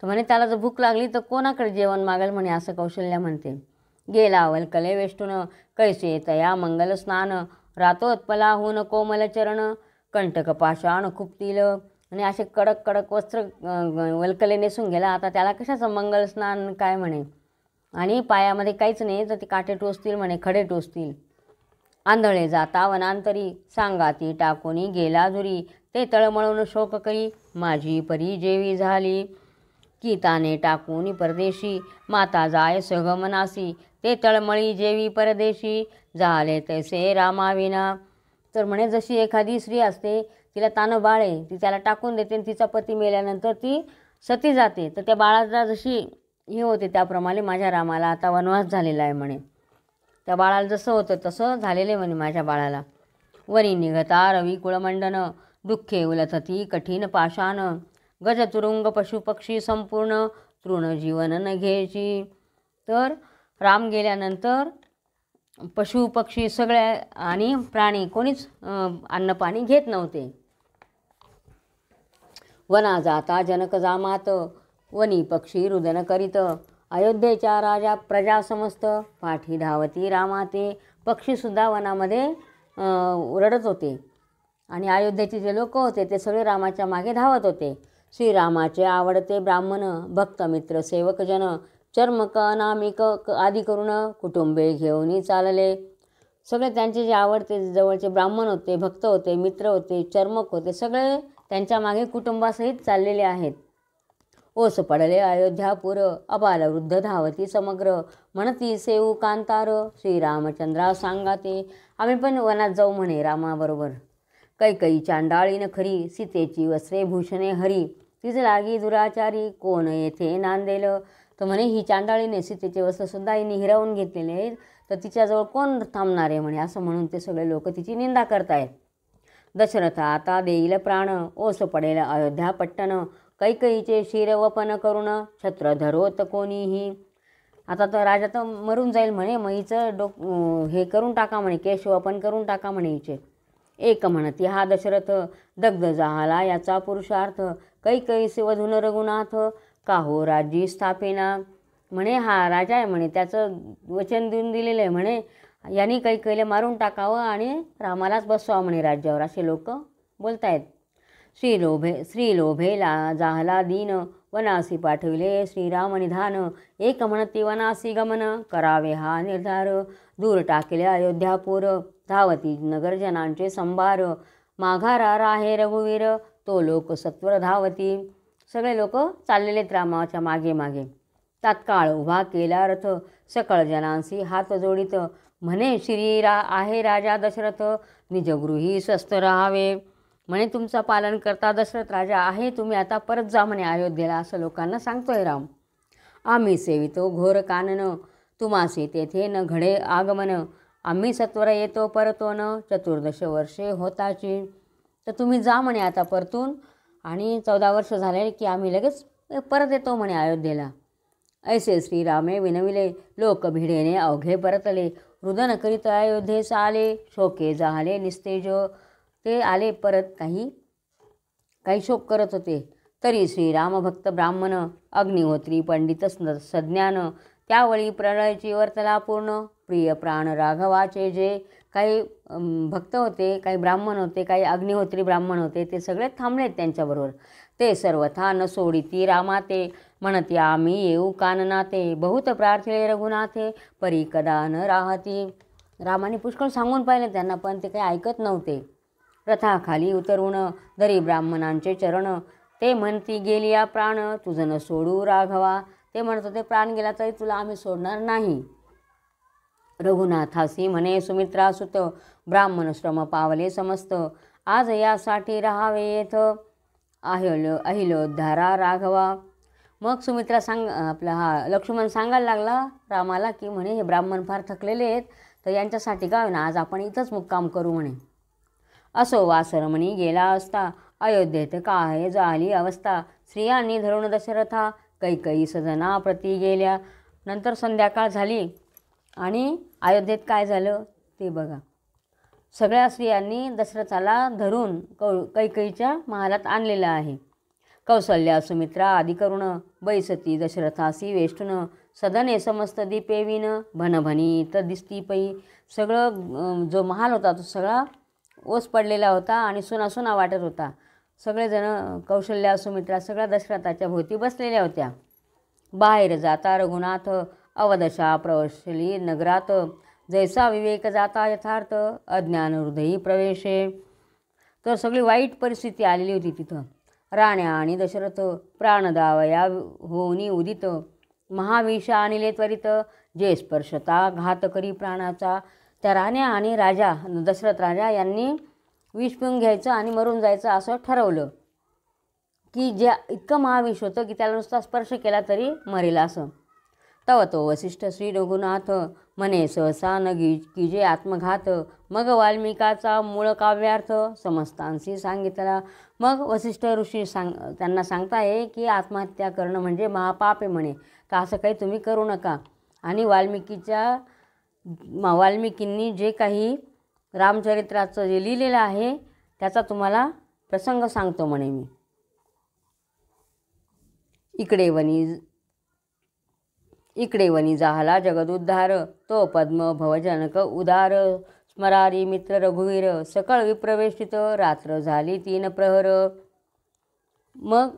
Speaker 1: तर म्हणे त्याला जर भूक लागली तर कोणाकडे जेवण मागेल म्हणे, असं कौशल्या म्हणते. गेला वल्कले वेष्टून, कैसे तया मंगल स्नान, रातोत्पलाहून कोमल चरण, कंटक पाषाण खुपतील. आणि असे कडक कडक वस्त्र वल्कले नेसून गेला, आता त्याला कशाचं मंगल स्नान काय म्हणे, आणि पायामध्ये काहीच नाही तर ते काटे टोचतील म्हणे, खडे टोचतील. आंधळे जाता वनांतरी, सांगाती टाकोनी गेला जुरी, ते तळमळून शोक करी, माझी परी जेवी झाली. की ताने टाकून परदेशी, माता जाय सहगमनासी, ते तळमळी जेवी परदेशी, झाले तैसे रामाविना. तर म्हणे जशी एखादी स्त्री असते, तिला तानं बाळ आहे, ती त्याला टाकून देते आणि तिचा पती मेल्यानंतर ती सती जाते, तर त्या बाळाला जशी हे होते त्याप्रमाणे माझ्या रामाला आता वनवास झालेला आहे म्हणे. त्या बाळाला जसं होतं तसं झालेलं आहे म्हणे माझ्या बाळाला. वनी निघता रवी कुळमंडन दुःखे उलथती कठीण पाषाण गजतुरुंग पशुपक्षी संपूर्ण तृण जीवन न घ्यायची. तर राम गेल्यानंतर पशु पक्षी सगळ्या आणि प्राणी कोणीच अन्नपाणी घेत नव्हते. वना जाता जनक जामात वनी पक्षी रुदन करीत अयोध्येच्या राजा प्रजा समस्त पाठी धावती रामाते. पक्षीसुद्धा वनामध्ये रडत होते आणि अयोध्येचे जे लोक होते ते सगळे रामाच्या मागे धावत होते. श्रीरामाचे आवडते ब्राह्मण भक्तमित्र सेवकजन चर्मक अनामिक आदी करून कुटुंबे घेऊन चालले. सगळे त्यांचे जे आवडते जवळचे ब्राह्मण होते, भक्त होते, मित्र होते, चर्मक होते, सगळे त्यांच्या मागे कुटुंबासहित चाललेले आहेत. ओस पडले अयोध्यापूर अबाल वृद्ध धावती समग्र म्हणती सेऊ कांतार. श्रीरामचंद्रा सांगाते आम्ही पण वनात जाऊ म्हणे रामाबरोबर. कैकई चांडाळीन खरी सीतेची वस्त्रे भूषणे हरी तिचे लागी दुराचारी कोण येथे नांदेल. तर म्हणे ही चांडाळीने सीतेचे वस्त्रसुद्धा हिने हिरावून घेतलेले आहेत, तर तिच्याजवळ कोण थांबणार आहे म्हणे, असं म्हणून ते सगळे लोक तिची निंदा करतायत. दशरथ आता देईल प्राण ओस पडेल अयोध्या पट्टण कैकईचे शिरवपन करून छत्र धरोत कोणीही. आता तर राजा तर मरून जाईल म्हणे, मग हिचं हे करून टाका म्हणे, केशवपन करून टाका म्हणे हिचे. एक म्हणती हा दशरथ दग्ध झाला याचा पुरुषार्थ कैकईसे वधून रघुनाथ काहो राज्य स्थापेना. म्हणे हा राजा आहे म्हणे, त्याचं वचन देऊन दिलेलं आहे म्हणे, यांनी कैकईला मारून टाकावं आणि रामालाच बसवावं म्हणे राज्यावर, असे लोक बोलतायत. श्रीलोभेला जाहला दीन वनासी पाठविले श्रीराम निधान. एक म्हणती वनासी गमन करावे हा निर्धार. दूर टाकले अयोध्यापूर धावती नगरजनांचे संभार. माघारा राहे रघुवीर तो लोक सत्वर धावती. सगळे लोक चाललेले रामाच्या मागे मागे. तात्काळ उभा केला रथ सकळ जनांसी हात जोडित म्हणे आहे राजा दशरथ निजगृही स्वस्थ राहावे. म्हणे तुमचं पालन करता दशरथ राजा आहे, तुम्ही आता परत जा म्हणे अयोध्येला, असं लोकांना सांगतोय राम. आम्ही सेवितो घोर कानन तुम्हासी तेथे न घडे आगमन. आम्ही सत्वर येतो परतो न 14 वर्षे होताची. तर तुम्ही जा म्हणे आता परतून, आणि 14 वर्ष झाले की आम्ही लगेच परत येतो म्हणे अयोध्येला. ऐसे श्रीरामे विनविले लोक भिडेने अवघे परतले. रुदन करीत अयोध्येस आले शोके झाले निस्तेज. ते आले परत, काही शोक करत होते. तरी श्रीराम भक्त ब्राह्मण अग्निहोत्री पंडित सज्ञान त्यावेळी प्रलयाची वर्तला पूर्ण. प्रिय प्राण राघवाचे जे काही भक्त होते, काही ब्राह्मण होते, काही अग्निहोत्री ब्राह्मण होते, ते सगळे थांबलेत त्यांच्याबरोबर. ते सर्वथा न सोडिती रामाते म्हणती आम्ही येऊ काननाते. बहुत प्रार्थिले रघुनाथे परी कदा न राहती. रामाने पुष्कळ सांगून पाहिले त्यांना, पण ते काही ऐकत नव्हते. रथाखाली उतरून दरी ब्राह्मणांचे चरण ते म्हणती गेली या प्राण तुझं न सोडू राघवा. ते म्हणत होते प्राण गेला तरी तुला आम्ही सोडणार नाही. रघुनाथासी म्हणे सुमित्रा सुत ब्राह्मण श्रम पावले समस्त. आज यासाठी राहावे येथ अहिलोद्धारा राघवा. मग सुमित्रा लक्ष्मण सांगायला लागला रामाला की म्हणे हे ब्राह्मण फार थकलेले आहेत, तर यांच्यासाठी काय ना आज आपण इथंच मुक्काम करू म्हणे. असो वासरमणी गेला असता अयोध्येत काय झाली अवस्था. स्त्रियांनी धरून दशरथा कैकई सजना प्रती गेल्या. नंतर संध्याकाळ झाली आणि अयोध्येत काय झालं ते बघा. सगळ्या स्त्रियांनी दशरथाला धरून कैकईच्या महालात आणलेलं आहे. कौसल्या सुमित्रा आदी करुण बैसती दशरथासी वेष्टून सदने समस्त दीपेविन भनभनी तर दिसती पै. सगळं जो महाल होता तो सगळा ओस पडलेला होता आणि सुना वाटत होता. सगळेजण कौशल्या सुमित्रा सगळ्या दशरथाच्या भोवती बसलेल्या होत्या. बाहेर जाता रघुनाथ अवदशा प्रवशली नगरात जैसा विवेक जाता यथार्थ अज्ञान हृदयी प्रवेशे. तर सगळी वाईट परिस्थिती आलेली होती तिथं. राण्या आणि दशरथ प्राणदावया होनी उदित महाविषा आणले त्वरित जे स्पर्शता घात करी प्राणाचा. त्या राण्या आणि राजा दशरथ राजा यांनी विष पिऊन घ्यायचं आणि मरून जायचं असं ठरवलं. की जे इतकं महाविष होतं की त्याला नुसता स्पर्श केला तरी मरेल असं. तव तो वसिष्ठ श्री रघुनाथ म्हणे सहसा न कीजे आत्मघात. मग वाल्मिकाचा मूळ काव्यार्थ समस्तांशी सांगितला. मग वसिष्ठ ऋषी त्यांना सांगताय की आत्महत्या करणं म्हणजे महापाप आहे म्हणे, तर असं काही तुम्ही करू नका. आणि वाल्मिकींनी जे काही रामचरित्राचं जे लिहिलेलं आहे त्याचा तुम्हाला प्रसंग सांगतो म्हणे मी. इकडे वनी जाहला जगदुद्धार. तो पद्म भवजनक उदार. स्मरारी मित्र रघुवीर. सकळ विप्रवेशित रात्र झाली 3 प्रहर. मग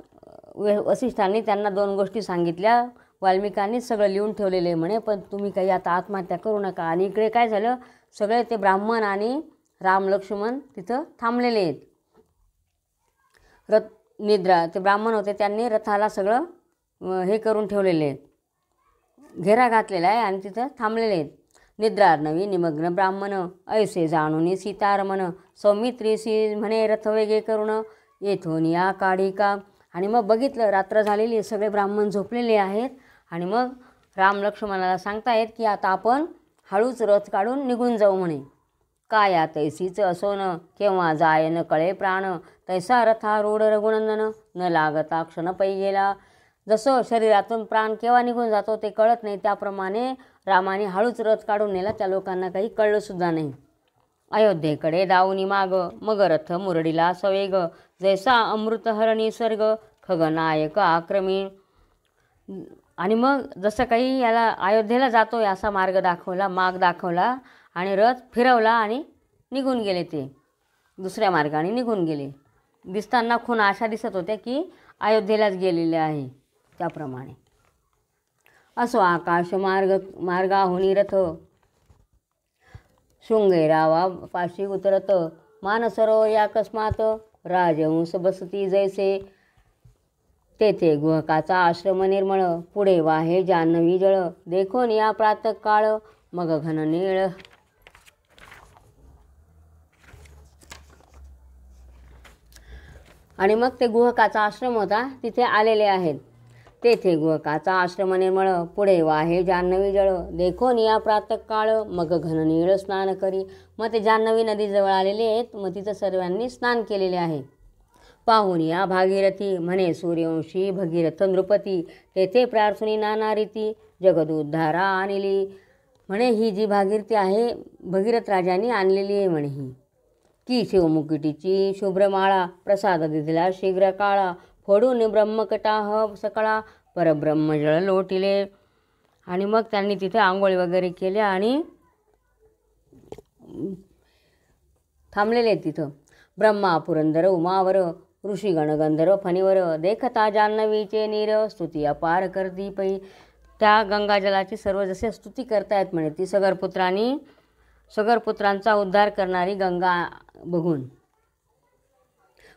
Speaker 1: वसिष्ठांनी त्यांना 2 गोष्टी सांगितल्या. वाल्मिकांनी सगळं लिहून ठेवलेले म्हणे, पण तुम्ही काही आता आत्महत्या करू नका. आणि इकडे काय झालं, सगळे ते ब्राह्मण आणि राम लक्ष्मण तिथं थांबलेले आहेत. निद्रा ते ब्राह्मण होते, त्यांनी रथाला सगळं हे करून ठेवलेले आहेत, घेरा घातलेला आहे आणि तिथं थांबलेले आहेत. निद्रार्णवी निमग्न ब्राह्मण. ऐसे जाणून सीतारमण. सौमित्रीसी म्हणे रथ वेगे करून. येथून या काढी का. आणि मग बघितलं रात्र झालेली, सगळे ब्राह्मण झोपलेले आहेत. आणि मग राम लक्ष्मणाला सांगतायत की आता आपण हळूच रथ काढून निघून जाऊ म्हणे. काया तैसीच असोन केव्हा जाय न कळे प्राण. तैसा रथारूढ रघुनंदन न लागता क्षण पै गेला. जसं शरीरातून प्राण केव्हा निघून जातो ते कळत नाही, त्याप्रमाणे रामाने हळूच रथ काढून नेला. त्या लोकांना काही कळलंसुद्धा नाही. अयोध्येकडे दावनी माग. मग रथ मुरडीला सवेग. जैसा अमृतहरणी स्वर्ग खगनायक आक्रमी. आणि मग जसं काही याला अयोध्येला जातो असा माग दाखवला आणि रथ फिरवला आणि निघून गेले. ते दुसऱ्या मार्गाने निघून गेले. दिसताना खूण अशा दिसत होत्या की अयोध्येलाच गेलेले आहे. त्याप्रमाणे असो आकाश मार्गाहुनी रथ. शृंगेरावा पाशी उतरत. मानसरोवर अकस्मात. राजहंस बसती जैसे. तेथे गुहकाचा आश्रम निर्मळ. पुढे वाहे जान्हवी जळ. देखोन या प्रातःकाळ. मग घन नीळ. आणि मग ते गुहकाचा आश्रम होता, तिथे आलेले आहेत. तेथे गुहकाचा आश्रम निर्मळ. पुढे वाहे जान्हवी जळ. देखोन या प्रातःकाळ. मग घन नीळ स्नान करी. मग ते जान्हवी नदीजवळ आलेले आहेत. मग तिथं सर्वांनी स्नान केलेले आहे. पाहून या भागीरथी म्हणे सूर्यवंशी भगीरथ नृपती. तेथे प्रार्थनी नाना रीती जगदुद्धारा आणली. म्हणे ही जी भागीरथी आहे भगीरथ राजांनी आणलेली आहे म्हणे ही. की शिवमुकुटीची शुभ्रमाळा. प्रसाद दिला शीघ्र काळा. फोडून ब्रह्मकटाह सकळा. परब्रह्म जळ लोटिले. आणि मग त्यांनी तिथे आंघोळी वगैरे केल्या आणि थांबलेले तिथं. ब्रह्मा पुरंदर उमावर. ऋषीगण गंधर्व फणीवर. देखता जान्हवीचे नीर. स्तुती अपार करती पै. त्या गंगाजलाची सर्व जसे स्तुती करतायत म्हणे. ती सगरपुत्रांचा उद्धार करणारी गंगा बघून.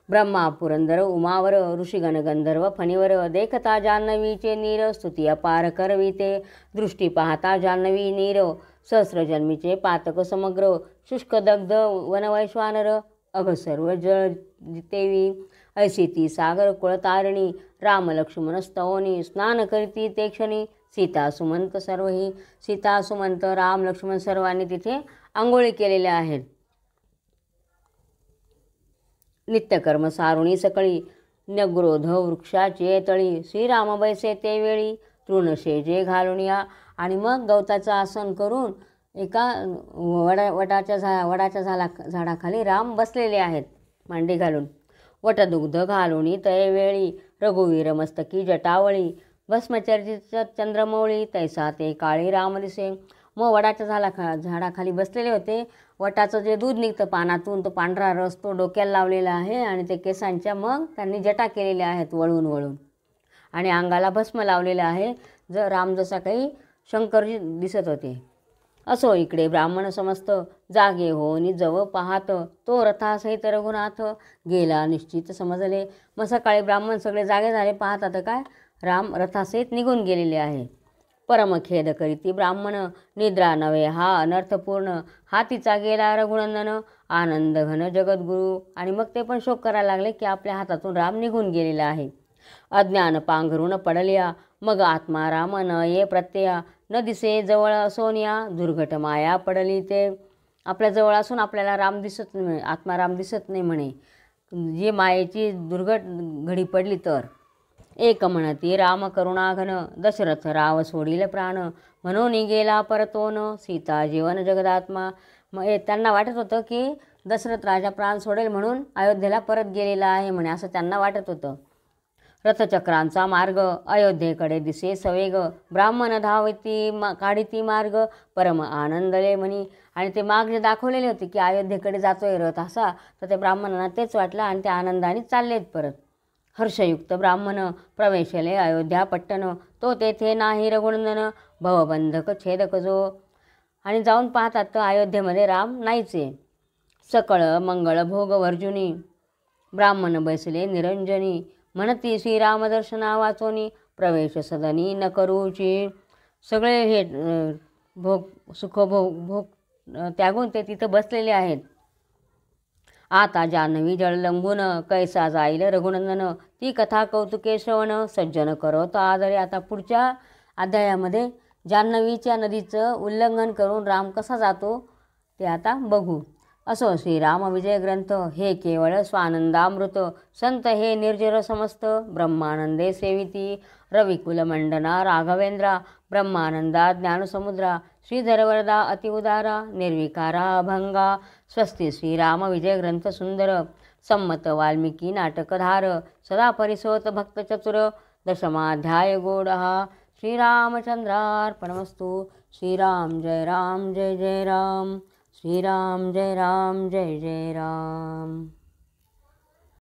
Speaker 1: ब्रह्मा पुरंदर उमावर. ऋषीगण गंधर्व फणीवर. देखता जान्हवीचे नीर. स्तुती अपार करविते. दृष्टी पाहता जान्हवी नीर. सहस्रजन्मीचे पातक समग्र. शुष्क दग्ध वनवैश्वानर. अघ सर्व जळ तेवी. ऐसी ती सागर कुळतारिणी. राम लक्ष्मण स्तवनी. स्नान करीती ते क्षणी. सीता सुमंत सर्वही. सीता सुमंत राम लक्ष्मण सर्वांनी तिथे आंघोळी केलेल्या आहेत. नित्यकर्म सारुणी सकळी. नग्रोध वृक्षाचे तळी. श्रीराम बैसे ते वेळी. तृणशेजे घालून या. आणि मग गवताचं आसन करून एका वडाच्या झाडाखाली राम बसलेले आहेत मांडी घालून. वटदुग्ध घालूनी तय वेळी. रघुवीर मस्तकी जटावळी. भस्मचर्चित चंद्रमौळी. तैसा ते काळी राम दिसे. मग वडाच्या झाडाखाली बसलेले होते. वटाचं जे दूध निघतं पानातून, तो पांढरा रस तो डोक्याला लावलेला आहे आणि ते केसांच्या मग त्यांनी जटा केलेल्या आहेत वळून आणि अंगाला भस्म लावलेलं आहे. राम जसा काही शंकरजी दिसत होते. असो इकडे ब्राह्मण समस्त जागे होनी जव पाहत. तो रथासहित रघुनाथ गेला निश्चित समजले. मग सकाळी ब्राह्मण सगळे जागे झाले, पाहतात काय राम रथासहित निघून गेलेले आहे. परमखेद करीती ब्राह्मण. निद्रा नव्हे हा अनर्थपूर्ण. हातीचा गेला रघुनंदन. आनंद घन जगद्गुरु. आणि मग ते पण शोक करायला लागले की आपल्या हातातून राम निघून गेलेला आहे. अज्ञान पांघरून पडलिया, मग आत्मा राम न ये प्रत्यया. न दिसे जवळ सोनिया, दुर्घट माया पडली ते. आपल्या जवळ असून आपल्याला राम दिसत नाही, आत्मा राम दिसत नाही म्हणे. जी मायेची दुर्घट घडी पडली तर. एक म्हणती राम करुणा घन, दशरथ राव सोडील प्राण. म्हणून गेला परतोन, सीता जीवन जगदात्मा. त्यांना वाटत होतं की दशरथ राजा प्राण सोडेल म्हणून अयोध्येला परत गेलेला आहे म्हणे, असं त्यांना वाटत होतं. रथचक्रांचा मार्ग अयोध्येकडे दिसे सवेग, ब्राह्मण धावती काढिती मार्ग, परम आनंदले म्हणी. आणि ते मार्ग जे दाखवलेले होते की अयोध्येकडे जातोय रथ असा, तर ते ब्राह्मणांना तेच वाटलं आणि ते आनंदाने चाललेत परत. हर्षयुक्त ब्राह्मण प्रवेशले अयोध्या पट्टन, तो तेथे नाही रघुनंदन, भवबंधक छेदक जो. आणि जाऊन पाहतात तर अयोध्येमध्ये राम नाहीचे. सकळ मंगळ भोग वर्जुनी, ब्राह्मण बैसले निरंजनी. म्हणती श्रीराम दर्शना वाचोनी, प्रवेश सदनी न करूची. सगळे हे भोग सुखभोग त्यागून ते तिथं बसलेले आहेत. आता जान्हवी जळलंबून, कैसा जाईल रघुनंदन. ती कथा कौतुके श्रवण, सज्जन करत आदरे. आता पुढच्या अध्यायामध्ये जान्हवीच्या नदीचं उल्लंघन करून राम कसा जातो ते आता बघू. असो श्रीराम विजय ग्रंथ, हे केवळ स्वानंदामृत. संत हे निर्जर समस्त, ब्रह्मानंदे सेविती. रविकुल मंडना राघवेंद्रा, ब्रह्मानंदा ज्ञानसमुद्रा. श्रीधर वरदा अतिउदारा, निर्विकारा अभंगा. स्वस्ति श्रीराम विजय ग्रंथ सुंदर. संमत वाल्मिकी नाटकधार, सदा परिसोत भक्त चतुर. दशमाध्याय गोडहा. श्रीरामचंद्रार्पणमस्तु. श्रीराम जय राम जय जय राम. श्रीराम जय राम जय जय राम.